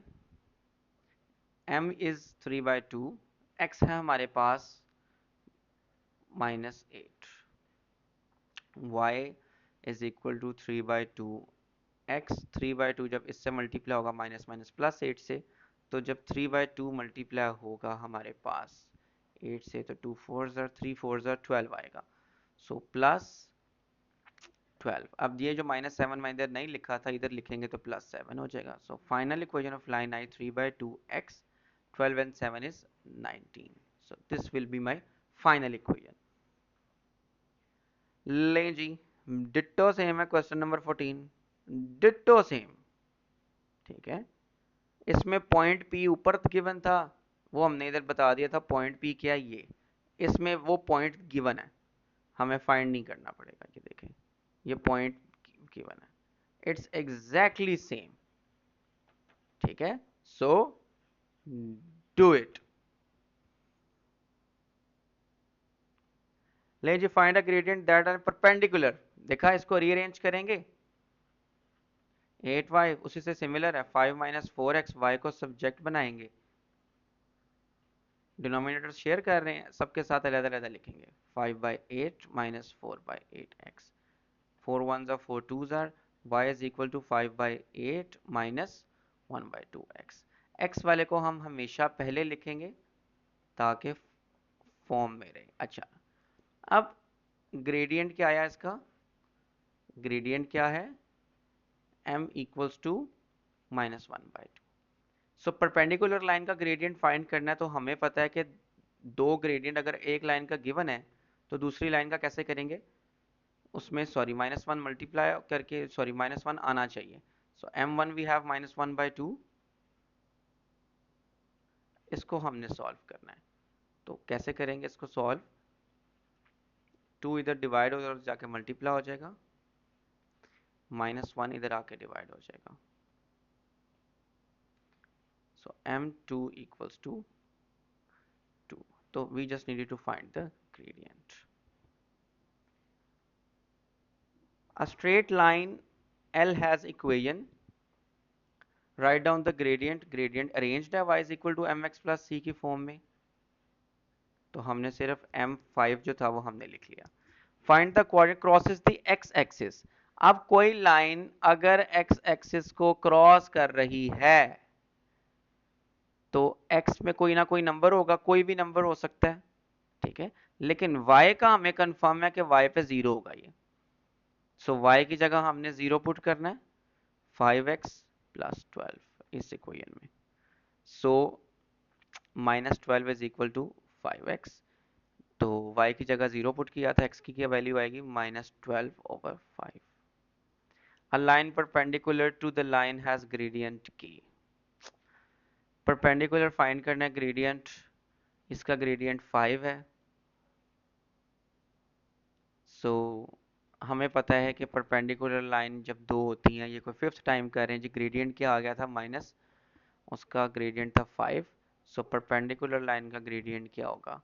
m is 3/2, x है हमारे पास -8, y is equal to 3/2, x 3/2 जब इससे मल्टीप्लाई होगा माइनस माइनस प्लस 8 से, तो जब 3/2 मल्टीप्लाई होगा हमारे पास 8 से, तो 2 4 ज़र 3 4 ज़र 12 आएगा, सो प्लस 12। अब ये जो -7 मैं इधर नहीं लिखा था, इधर लिखेंगे तो +7 हो जाएगा। So final equation of line I 3/2 x 12 and 7 is 19। So this will B my final equation. लें जी, डिट्टो सेम है क्वेश्चन नंबर 14, डिट्टो सेम, ठीक है। इसमें पॉइंट P ऊपर गिवन था, वो हमने इधर बता दिया था पॉइंट P क्या है ये, इसमें वो पॉइंट गिवन है, हमें फाइंड नहीं करना पड़ेगा। ये देखें, ये पॉइंट गिवन है, इट्स एग्जैक्टली सेम, ठीक है। So do it. ले जी, find a gradient that are perpendicular, देखा, इसको रीअरेंज करेंगे, 8y उसी से सिमिलर है, 5 माइनस 4x, y को सब्जेक्ट बनाएंगे, डिनोमिनेटर शेयर कर रहे हैं, सबके साथ अलग अलग लिखेंगे, 5/8 माइनस 4/8x, 4 1 ज़ा 4 2 ज़ा, y is equal to 5/8 minus 1/2x। x वाले को हम हमेशा पहले लिखेंगे ताकि फॉर्म में रहे। अच्छा, अब ग्रेडियंट क्या आया इसका, ग्रेडियंट क्या है, m equals to -1/2। So perpendicular line का ग्रेडियंट फाइंड करना है, तो हमें पता है कि दो ग्रेडियंट अगर एक लाइन का गिवन है तो दूसरी लाइन का कैसे करेंगे, उसमें सॉरी -1 मल्टीप्लाई करके, सॉरी -1 आना चाहिए। सो m1 वी हैव -1/2, इसको हमने सॉल्व करना है, तो कैसे करेंगे इसको सॉल्व, 2 इधर डिवाइड हो और जाके मल्टीप्लाई हो जाएगा, -1 इधर आके डिवाइड हो जाएगा, सो m2 इक्वल्स टू 2। तो we just needed to find the gradient. A straight line L has equation, write down the gradient, gradient arranged है y is equal to mx plus c की form में, तो हमने सिर्फ m5 जो था वो हमने लिख लिया। Find the coordinate crosses the x axis, अब कोई लाइन अगर x एक्सिस को क्रॉस कर रही है तो x में कोई ना कोई नंबर होगा, कोई भी नंबर हो सकता है, ठीक है, लेकिन y का हमें कंफर्म है कि y पे 0 होगा ये, सो y की जगह हमने 0 पुट करना है, 5x प्लस 12 इस इक्वेशन में, सो -12 इज इक्वल टू 5x, तो y की जगह 0 पुट किया था, x की क्या वैल्यू आएगी, -12/5। A line perpendicular to the line has gradient k, perpendicular find करना है ग्रेडियंट, इसका ग्रेडियंट 5 है, सो हमें पता है कि परपेंडिकुलर लाइन जब दो होती हैं, ये कोई फिफ्थ टाइम कर रहे हैं जी, ग्रेडियंट क्या आ गया था माइनस, उसका ग्रेडियंट था 5, सो परपेंडिकुलर लाइन का ग्रेडियंट क्या होगा,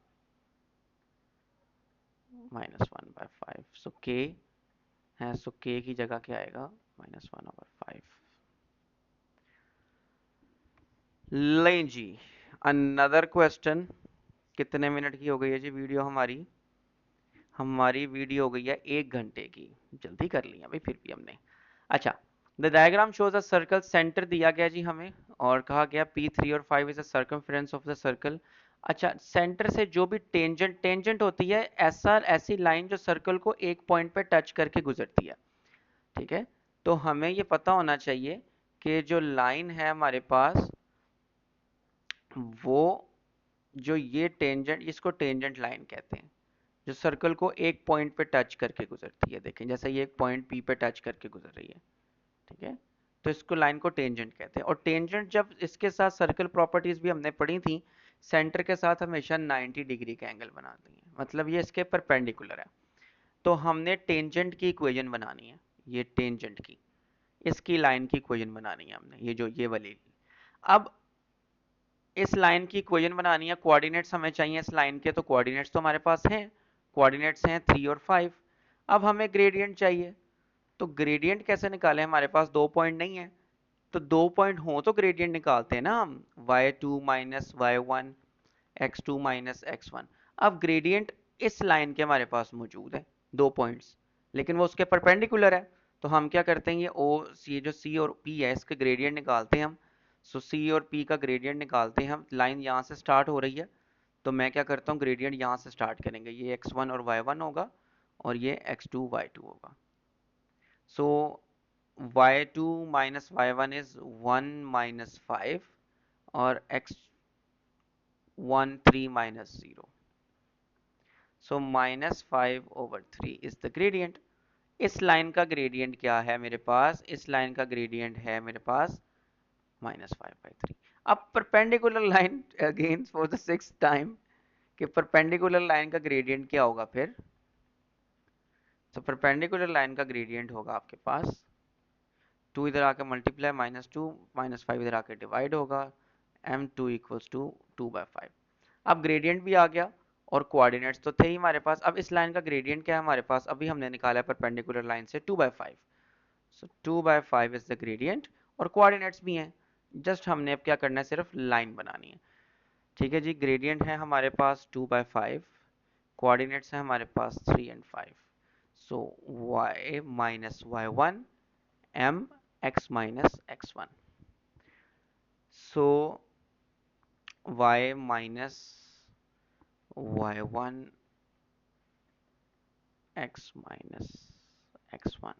-1/5, सो k है, सो k की जगह क्या आएगा, -1/5। लें जी, अनदर क्वेश्चन। कितने मिनट की हो गई है जी वीडियो हमारी? हमारी वीडियो हो गई है 1 घंटे की। जल्दी कर लिया भाई फिर भी हमने। अच्छा, the diagram shows a circle, centre दिया गया जी हमें, और कहा गया P3 और 5 is the circumference of the circle. अच्छा, सेंटर से जो भी टेंजेंट टेंजेंट होती है ऐसा ऐसी लाइन जो सर्कल को एक पॉइंट पे टच करके गुजरती है। ठीक है, तो हमें ये पता होना चाहिए कि जो लाइन है हमारे पास, वो जो ये टेंजेंट, इसको टेंजेंट लाइन कहते हैं, जो सर्कल को एक पॉइंट पे टच करके गुजरती है। देखें जैसे ये एक पॉइंट पी पे टच करके गुजर रही है। ठीक है, तो इसको लाइन को टेंजेंट कहते हैं। और टेंजेंट जब इसके साथ सर्कल प्रॉपर्टीज भी हमने पढ़ी थी, सेंटर के साथ हमेशा 90 डिग्री का एंगल बनाती है, मतलब ये इसके परपेंडिकुलर है। तो हमने टेंजेंट की इक्वेशन बनानी है, ये टेंजेंट की, इसकी लाइन की इक्वेशन बनानी है हमने, ये जो ये वाली। अब इस लाइन की इक्वेशन बनानी है, कोऑर्डिनेट्स हमें चाहिए इस लाइन के, तो कोऑर्डिनेट्स तो हमारे पास हैं, कोऑर्डिनेट्स हैं 3 और 5। अब हमें ग्रेडियंट चाहिए, तो ग्रेडियंट कैसे निकालें? हमारे पास 2 पॉइंट नहीं है, तो 2 पॉइंट हो तो ग्रेडियंट निकालते हैं ना हम, y2 minus y1, x2 minus x1। अब ग्रेडियंट इस लाइन के हमारे पास मौजूद है 2 पॉइंट्स, लेकिन वो उसके परपेंडिकुलर है। तो हम क्या करते हैं, ये जो c और p है इसके ग्रेडियंट निकालते हैं हम। सो c और p का ग्रेडियंट निकालते हैं हम। लाइन यहाँ से स्टार्ट हो रही है, तो मैं क्या करता हूँ, ग्रेडियंट यहाँ से स्टार्ट करेंगे, ये x1 और y1 होगा, और ये x2 y2 होगा। सो y2 minus y1 is 1 minus 5, और x1 3 minus 0। So -5/3 is the gradient. इस लाइन का ग्रेडियंट क्या है मेरे पास? इस लाइन का ग्रेडियंट है मेरे पास -5/3। अब perpendicular line again for the sixth time, कि परपेंडिकुलर लाइन का ग्रेडियंट क्या होगा फिर? तो परपेंडिकुलर लाइन का ग्रेडियंट होगा आपके पास 2 इधर आके मल्टीप्लाई, -2 -5 इधर आके डिवाइड होगा, m2 इक्वल्स टू 2/5। अब ग्रेडियंट भी आ गया और कोऑर्डिनेट्स तो थे ही हमारे पास। अब इस लाइन का ग्रेडियंट क्या है हमारे पास? अभी हमने निकाला है परपेंडिकुलर लाइन से 2/5। सो 2/5 इज द ग्रेडियंट, और कोऑर्डिनेट्स भी हैं। जस्ट हमने अब क्या करना है, सिर्फ लाइन बनानी है। ठीक है जी, ग्रेडियंट है हमारे पास 2/5, कोऑर्डिनेट्स हैं हमारे पास 3 and 5। So y minus y1 m x minus x1। So y minus y1 x minus x1,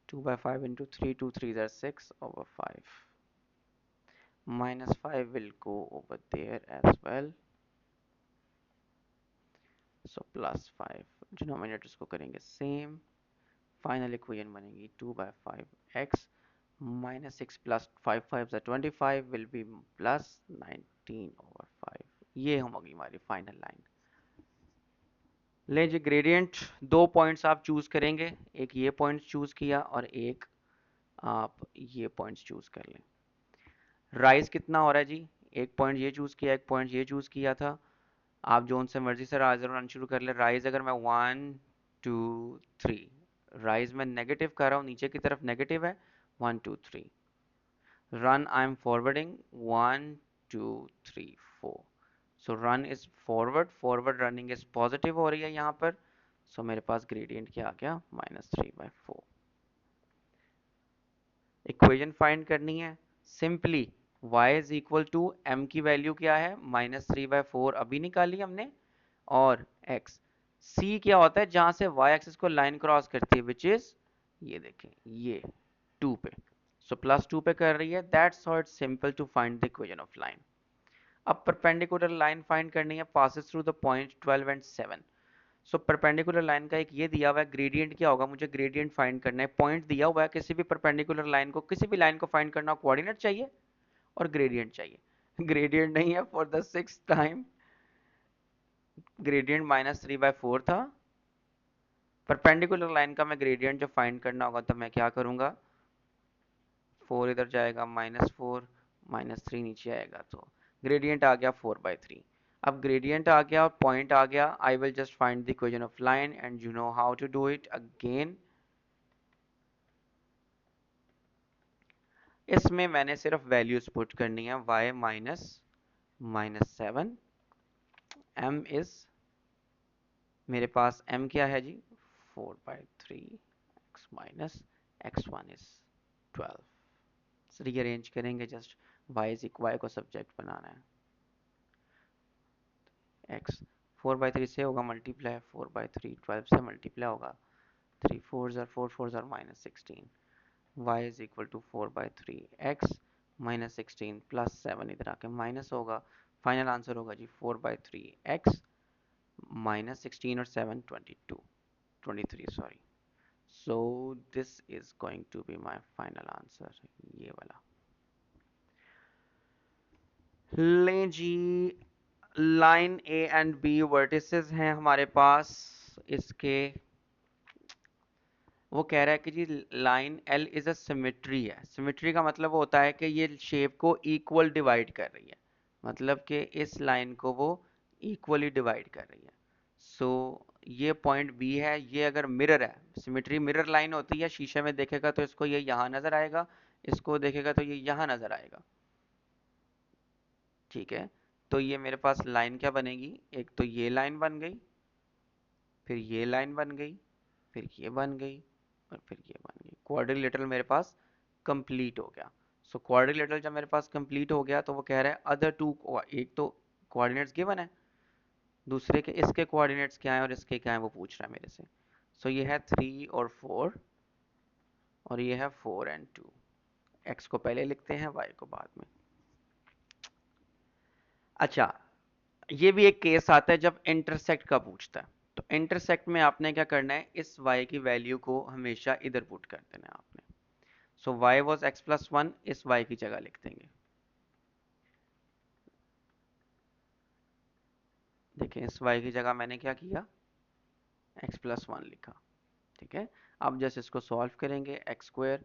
2/5 into 3, 2 3s are 6 over 5. -5 will go over there as well. So +5, denominators को करेंगे सेम, फाइनल इक्वेशन बनेगी 2/5x -6 plus 5 5s are 25 will be plus 19/5। ये होगी हमारी final line. ले जी, gradient 2 points आप choose करेंगे, एक ये पॉइंट चूज किया और एक आप ये पॉइंट्स चूज कर लें। राइज कितना हो रहा है जी? एक पॉइंट ये चूज किया, एक पॉइंट ये चूज किया था। आप जो उनसे मर्जी से राइज रन शुरू कर ले। राइज अगर मैं 1 2 3, राइज में नेगेटिव कर रहा हूँ, नीचे की तरफ नेगेटिव है 1 2 3। Run I am forwarding 1 2 3 4। So run is forward, forward running is positive हो रही है यहाँ पर। सो मेरे पास ग्रेडियंट क्या आ गया? -3/4। इक्वेशन फाइंड करनी है simply, y is equal to m की वैल्यू क्या है? -3/4 अभी निकाली हमने, और x। c क्या होता है? जहां से y एक्सिस को लाइन क्रॉस करती है, विच इज ये देखें, ये 2 पे। सो +2 पे कर रही है। That's how it's simple to find the equation of line. अब परपेंडिकुलर लाइन फाइंड करनी है, passes through the point 12 and 7। So perpendicular line का एक ये दिया हुआ है, ग्रेडियंट क्या होगा? मुझे ग्रेडियंट फाइंड करना है। पॉइंट दिया हुआ है, किसी भी परपेंडिकुलर लाइन को, किसी भी लाइन को फाइंड करना, कोऑर्डिनेट चाहिए और ग्रेडियंट चाहिए। ग्रेडियंट नहीं है for the sixth time, gradient -3/4 था। परपेंडिकुलर लाइन का मैं ग्रेडियंट जो फाइंड करना होगा, तो मैं क्या करूंगा, 4 इधर जाएगा, -4 -3 नीचे आएगा, तो ग्रेडियंट आ गया 4/3। अब ग्रेडियंट आ गया, पॉइंट आ गया, I will just find the equation of line, and you know how to do it again. इसमें मैंने सिर्फ वैल्यूज पुट करनी है, y -7, m इज, मेरे पास m क्या है जी, 4/3, x minus x1 is 12। Rearrange करेंगे जस्ट, y को सब्जेक्ट बनाना है, x 4/3 से होगा मल्टीप्लाई, 4/3 12 से मल्टीप्लाई होगा, 3 4 ज़र 4 4 ज़र -16, y is equal to 4/3 x -16 plus 7 इधर आके माइनस होगा, फाइनल आंसर होगा जी 4/3 x -16 और 7 22 23 sorry. So this is going to be my final answer, ये वाला। लें जी, line A and B vertices हैं हमारे पास, इसके वो कह रहा है कि जी line L is a symmetry है। सिमेट्री का मतलब होता है कि ये शेप को इक्वल डिवाइड कर रही है, मतलब कि इस लाइन को वो इक्वली डिवाइड कर रही है। सो ये पॉइंट बी है, ये अगर मिरर है, सिमेट्री मिरर लाइन होती है, शीशे में देखेगा तो इसको ये यहाँ नजर आएगा, इसको देखेगा तो ये यहाँ नजर आएगा, ठीक है। तो ये मेरे पास लाइन क्या बनेगी, एक तो ये लाइन बन गई, फिर ये लाइन बन गई, फिर ये बन गई, और फिर ये बन गई। क्वाड्रिलेटरल मेरे पास कंप्लीट हो गया। सो क्वाड्रिलेटरल जब मेरे पास कंप्लीट हो गया तो वो कह रहा है अदर टू, एक तो कोऑर्डिनेट्स गिवन है, दूसरे के इसके कोऑर्डिनेट्स क्या है और इसके क्या है वो पूछ रहा है मेरे से। सो ये है 3 और 4, और ये है 4 एंड 2। एक्स को पहले लिखते हैं, वाई को बाद में। अच्छा, ये भी एक केस आता है जब इंटरसेक्ट का पूछता है, तो इंटरसेक्ट में आपने क्या करना है, इस y की वैल्यू को हमेशा इधर पुट कर देना है आपने। सो y वॉज x+1, इस y की जगह लिख देंगे। देखिए इस y की जगह मैंने क्या किया, x+1 लिखा, ठीक है। अब जैसे इसको सॉल्व करेंगे, x²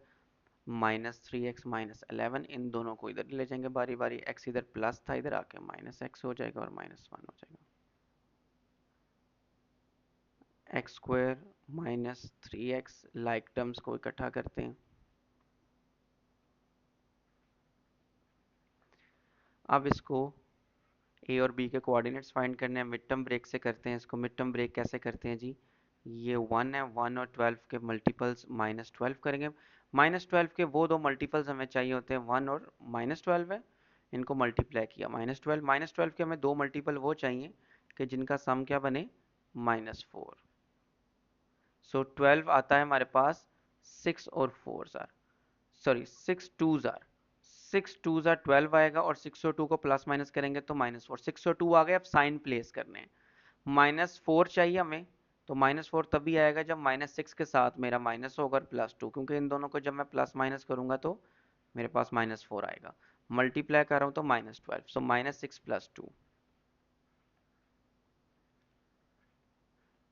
-3x -11, इन दोनों को इधर ले जाएंगे बारी बारी, x इधर प्लस था, इधर आके -x हो जाएगा और -1 हो जाएगा, x² -3x, लाइक टर्म्स को इकट्ठा करते हैं। अब इसको ए और बी के कोऑर्डिनेट्स फाइंड करने हैं, मिड टर्म ब्रेक से करते हैं इसको। मिड टर्म ब्रेक कैसे करते हैं जी, ये 1 है, 1 और 12 के मल्टीपल्स -12 करेंगे। -12 के वो दो मल्टीपल्स हमें चाहिए होते हैं, 1 और -12 है, इनको मल्टीप्लाई किया, -12 के हमें दो मल्टीपल वो चाहिए कि जिनका सम क्या बने, -4। सो 12 आता है हमारे पास, 6 और 4 ज़ार, सॉरी 6 2 ज़ार, 6 2 ज़ार 12 आएगा, और 6 और 2 को प्लस माइनस करेंगे तो -4, 6 और 2 आ गए। अब साइन प्लेस करने हैं, -4 चाहिए हमें, तो -4 तभी आएगा जब -6 के साथ मेरा माइनस होगा +2, क्योंकि इन दोनों को जब मैं प्लस माइनस करूंगा तो मेरे पास -4 आएगा। मल्टीप्लाई कर रहा हूं तो -12, सो -6 + 2।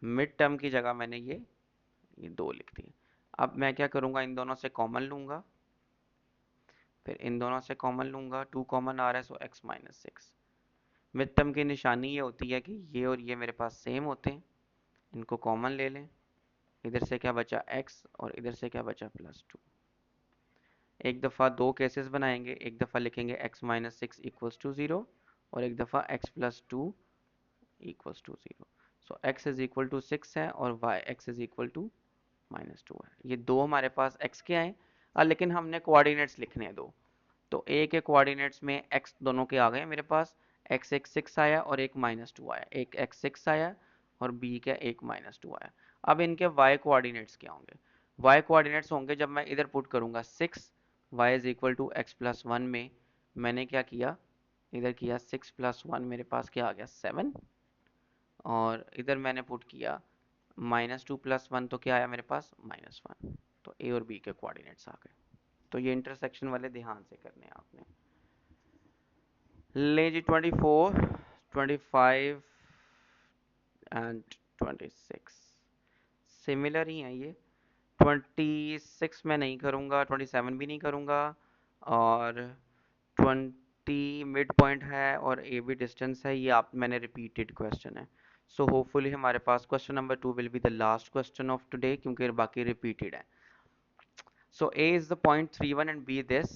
मिड टर्म की जगह मैंने ये 2 लिख दिए। अब मैं क्या करूंगा, इन दोनों से कॉमन लूंगा, फिर इन दोनों से कॉमन लूंगा, 2 कॉमन आ रहा है, सो x -6। मिड टर्म की निशानी ये होती है कि ये और ये मेरे पास सेम होते हैं, इनको कॉमन ले लें, इधर से क्या बचा x, और इधर से क्या बचा +2। एक दफ़ा दो केसेस बनाएंगे, एक दफ़ा लिखेंगे x -6 इक्वल्स टू 0, और एक दफ़ा x+2 equals to 0। So x is equal to 6 है, और y x is equal to -2 है। ये दो हमारे पास x के आए, लेकिन हमने कोऑर्डिनेट्स लिखने हैं दो, तो a के कोऑर्डिनेट्स में x दोनों के आ गए मेरे पास, x एक 6 आया और एक -2 आया, एक x 6 आया और b का एक -2 आया। अब इनके y कोऑर्डिनेट्स क्या होंगे, y कोऑर्डिनेट्स होंगे जब मैं इधर पुट करूंगा 6, y is equal to x+1 में मैंने क्या किया, इधर किया 6+1, मेरे पास क्या आ गया 7, और इधर मैंने पुट किया -2 + 1, तो क्या आया मेरे पास -1। तो a और b के कोऑर्डिनेट्स आ गए। तो ये इंटरसेक्शन वाले ध्यान से करने हैं आपने। ले जी 24, 25 एंड 26 सिमिलर ही हैं ये। 26 मैं नहीं करूँगा, 27 भी नहीं करूँगा, और 20 मिड पॉइंट है और ए भी डिस्टेंस है, ये आप मैंने रिपीटेड क्वेश्चन है। सो होपफुली हमारे पास question number 2 will be the last question of today, क्योंकि बाकी रिपीटेड है। So A is the point 31 and B this,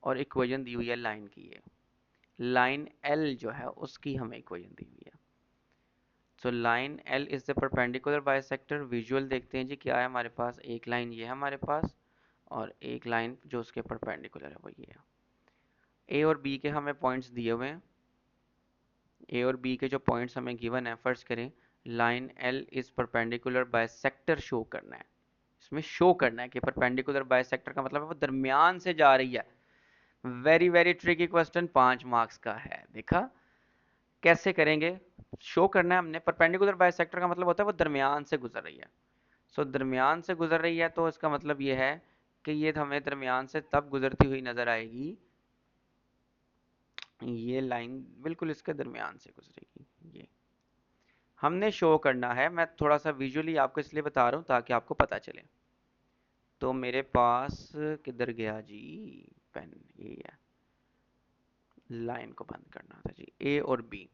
और इक्वेशन दी हुई है लाइन की। ये लाइन एल जो है उसकी हमें इक्वेशन दी हुई है। So line L is the perpendicular bisector. Visual देखते हैं जी क्या है हमारे पास। एक लाइन ये है हमारे पास और एक लाइन जो उसके परपेंडिकुलर है वो ये है। ए और बी के हमें पॉइंट्स दिए हुए हैं। ए और बी के जो पॉइंट्स हमें गिवन है, फर्स्ट करें line L is perpendicular bisector show करना है। इसमें शो करना है कि परपेंडिकुलर बाइसेक्टर का मतलब है वो दरमियान से जा रही है। Very very tricky question, 5 marks का है। देखा कैसे करेंगे। शो करना है हमने, परपेंडिकुलर बाइसेक्टर का मतलब होता है वो दरमियान से गुजर रही है। सो दरमियान से गुजर रही है तो इसका मतलब ये है कि ये हमें दरमियान से तब गुजरती हुई नजर आएगी, ये लाइन बिल्कुल इसके दरमियान से गुजरेगी। ये हमने शो करना है। मैं थोड़ा सा विजुअली आपको इसलिए बता रहा हूँ ताकि आपको पता चले। तो मेरे पास किधर गया जी पेन, ये है। लाइन को बंद करना था जी। ए और बी।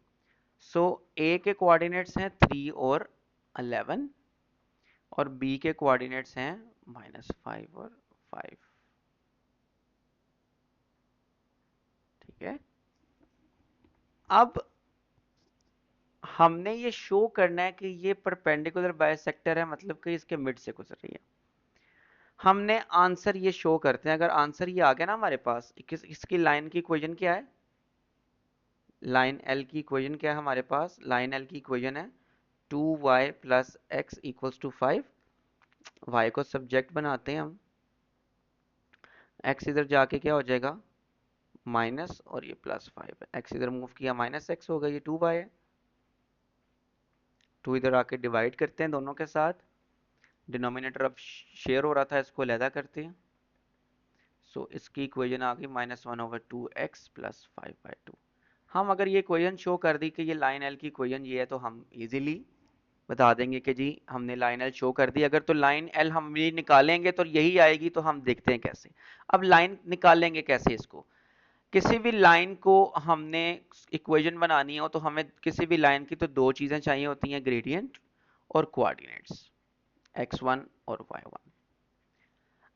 सो ए के कोऑर्डिनेट्स हैं 3 और 11 और बी के कोऑर्डिनेट्स हैं -5 और 5। ठीक है। अब हमने ये शो करना है कि ये परपेंडिकुलर बाइसेक्टर है, मतलब कि इसके मिड से गुजर रही है। हमने आंसर ये शो करते हैं। अगर आंसर ये आ गया ना हमारे पास, इसकी लाइन की इक्वेशन क्या है, लाइन एल की इक्वेशन क्या है हमारे पास। लाइन एल की इक्वेशन है 2y plus x equals to 5। y को सब्जेक्ट बनाते हैं हम, x इधर जाके क्या हो जाएगा माइनस और ये +5 है। x इधर मूव किया -x हो गया, ये 2y है। 2 इधर आके डिवाइड करते हैं दोनों के साथ। डिनोमिनेटर अब शेयर हो रहा था, इसको अलहदा करते हैं। सो इसकी इक्वेशन आ गई -1/2x प्लस 5/2। हम अगर ये इक्वेशन शो कर दी कि ये लाइन एल की इक्वेशन ये है तो हम इजीली बता देंगे कि जी हमने लाइन एल शो कर दी। अगर तो लाइन एल हम ये निकालेंगे तो यही आएगी। तो हम देखते हैं कैसे। अब लाइन निकालेंगे कैसे इसको। किसी भी लाइन को हमने इक्वेशन बनानी हो तो हमें किसी भी लाइन की तो दो चीजें चाहिए होती हैं, ग्रेडियंट और कोऑर्डिनेट्स x1 और y1।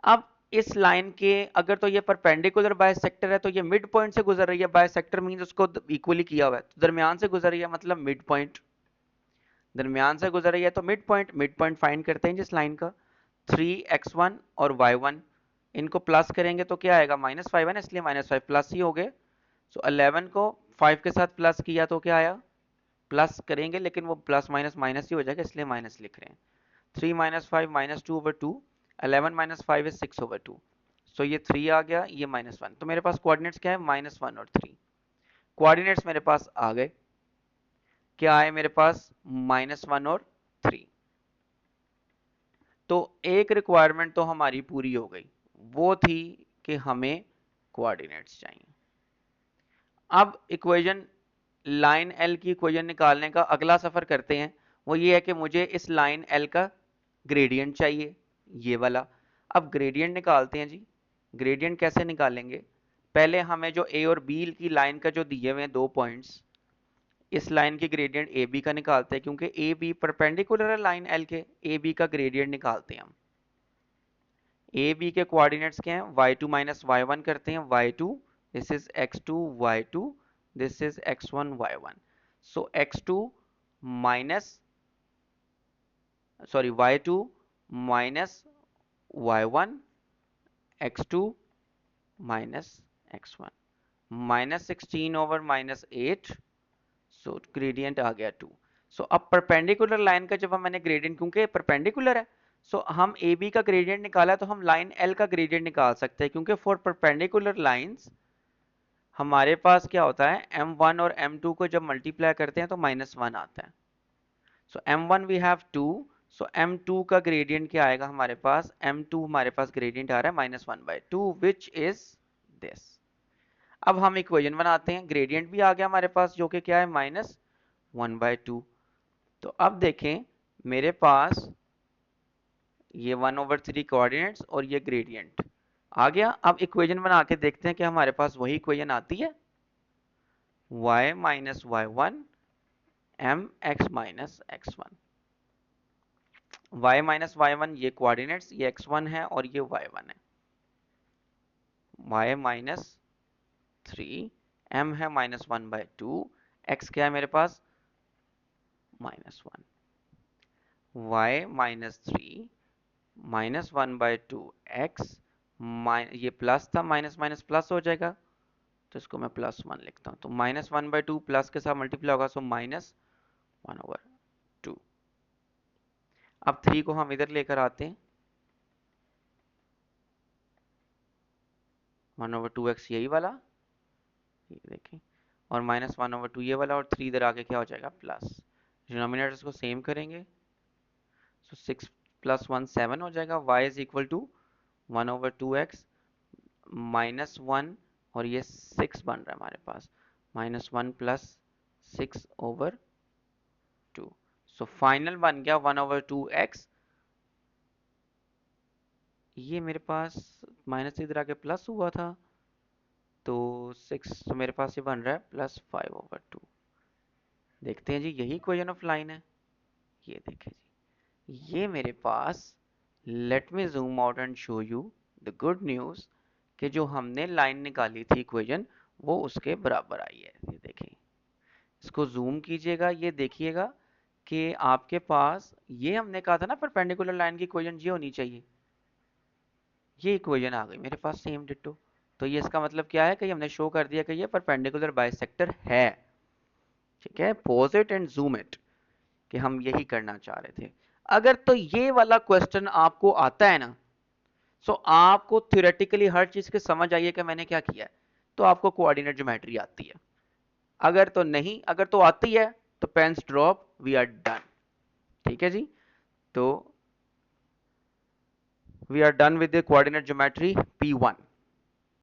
अब इस लाइन के अगर तो ये परपेंडिकुलर बाइसेक्टर है तो ये मिड पॉइंट से गुजर रही है। बाइसेक्टर मींस उसको इक्वली किया हुआ है, तो दरमियान से गुजर रही है मतलब मिड पॉइंट। दरमियान से गुजर रही है तो मिड पॉइंट फाइंड करते हैं जिस लाइन का। 3x1 और y1 इनको प्लस करेंगे तो क्या आएगा, -5 है ना, इसलिए -5 प्लस ही हो गए। सो 11 को 5 के साथ प्लस किया तो क्या आया, प्लस करेंगे लेकिन वो प्लस माइनस माइनस ही हो जाएगा, इसलिए माइनस लिख रहे हैं। 3 -5 -2/2। 11 -5 इज 6/2। सो ये 3 आ गया, ये -1। तो मेरे पास कोऑर्डिनेट्स क्या है, -1 और 3। कोऑर्डिनेट्स मेरे पास आ गए। क्या आए मेरे पास, -1 और 3। तो एक रिक्वायरमेंट तो हमारी पूरी हो गई, वो थी कि हमें कोऑर्डिनेट्स चाहिए। अब इक्वेशन लाइन एल की इक्वेशन निकालने का अगला सफर करते हैं। वो ये है कि मुझे इस लाइन एल का ग्रेडियंट चाहिए, ये वाला। अब ग्रेडियंट निकालते हैं जी। ग्रेडियंट कैसे निकालेंगे, पहले हमें जो ए और बी की लाइन का जो दिए हुए हैं 2 पॉइंट्स, इस लाइन के ग्रेडियंट ए बी का निकालते हैं क्योंकि ए बी परपेंडिकुलर है लाइन एल के। ए बी का ग्रेडियंट निकालते हैं हम। ए बी के कोऑर्डिनेट्स क्या हैं, y2 माइनस y1 करते हैं। y2 this is x2 y2, this is x1 y1। So x2 minus sorry y2 minus y1, x2 minus x1, -16 over -8। So gradient आ गया 2। सो अब परपेंडिकुलर लाइन का जब मैंने ग्रेडियंट, क्योंकि परपेंडिकुलर है, सो हम ए बी का ग्रेडियंट निकाला तो हम लाइन एल का ग्रेडियंट निकाल सकते हैं, क्योंकि फॉर परपेंडिकुलर लाइंस हमारे पास क्या होता है, m1 और m2 को जब मल्टीप्लाई करते हैं तो -1 आता है। सो m1 we have 2। So m2 का ग्रेडियंट क्या आएगा हमारे पास, m2 हमारे पास ग्रेडियंट आ रहा है -1/2 विच इज दिस। अब हम इक्वेशन बनाते हैं। ग्रेडियंट भी आ गया हमारे पास जो कि क्या है, -1/2। तो अब देखें मेरे पास ये 1/3 कोऑर्डिनेट्स और ये ग्रेडियंट आ गया। अब इक्वेशन बना के देखते हैं कि हमारे पास वही इक्वेशन आती है, y minus y1 mx minus x1। y minus y1 ये कोऑर्डिनेट्स, ये x1 है और ये y1 है। y माइनस 3, m है -1/2, x क्या है मेरे पास -1, y -3 -1/2 x, ये प्लस था, माइनस माइनस प्लस हो जाएगा, तो इसको मैं +1 लिखता हूँ। तो -1/2 प्लस के साथ मल्टीप्लाई होगा, सो -1/2। अब 3 को हम इधर लेकर आते हैं, 1/2x यही वाला, ये देखें, और -1/2 ये वाला, और 3 इधर आके क्या हो जाएगा प्लस, डिनोमिनेटर्स को सेम करेंगे, सो 6 + 1 7 हो जाएगा। y is equal to 1/2x -1, और ये 6 बन रहा है हमारे पास, -1 + 6/2। सो फाइनल बन गया 1/2x, ये मेरे पास माइनस इधर आके प्लस हुआ था, तो 6, तो मेरे पास ये बन रहा है +5/2। देखते हैं जी, यही इक्वेशन ऑफ लाइन है। ये देखें जी, ये मेरे पास, let me zoom out and show you the good news, कि जो हमने लाइन निकाली थी इक्वेशन, वो उसके बराबर आई है। ये देखें, इसको जूम कीजिएगा, ये देखिएगा कि आपके पास, ये हमने कहा था ना परपेंडिकुलर लाइन की इक्वेशन ये होनी चाहिए, ये इक्वेशन आ गई मेरे पास सेम डिट्टो। तो ये इसका मतलब क्या है कि हमने शो कर दिया कि ये परपेंडिकुलर बाइसेक्टर है। ठीक है, pause it and zoom it, कि हम यही करना चाह रहे थे। अगर तो ये वाला क्वेश्चन आपको आता है ना, सो आपको थ्योरेटिकली हर चीज के समझ आइए कि मैंने क्या किया है, तो आपको कोऑर्डिनेट ज्योमेट्री आती है। अगर तो नहीं, अगर तो आती है तो pens drop, we are done. ठीक है जी, तो we are done with the coordinate geometry P1।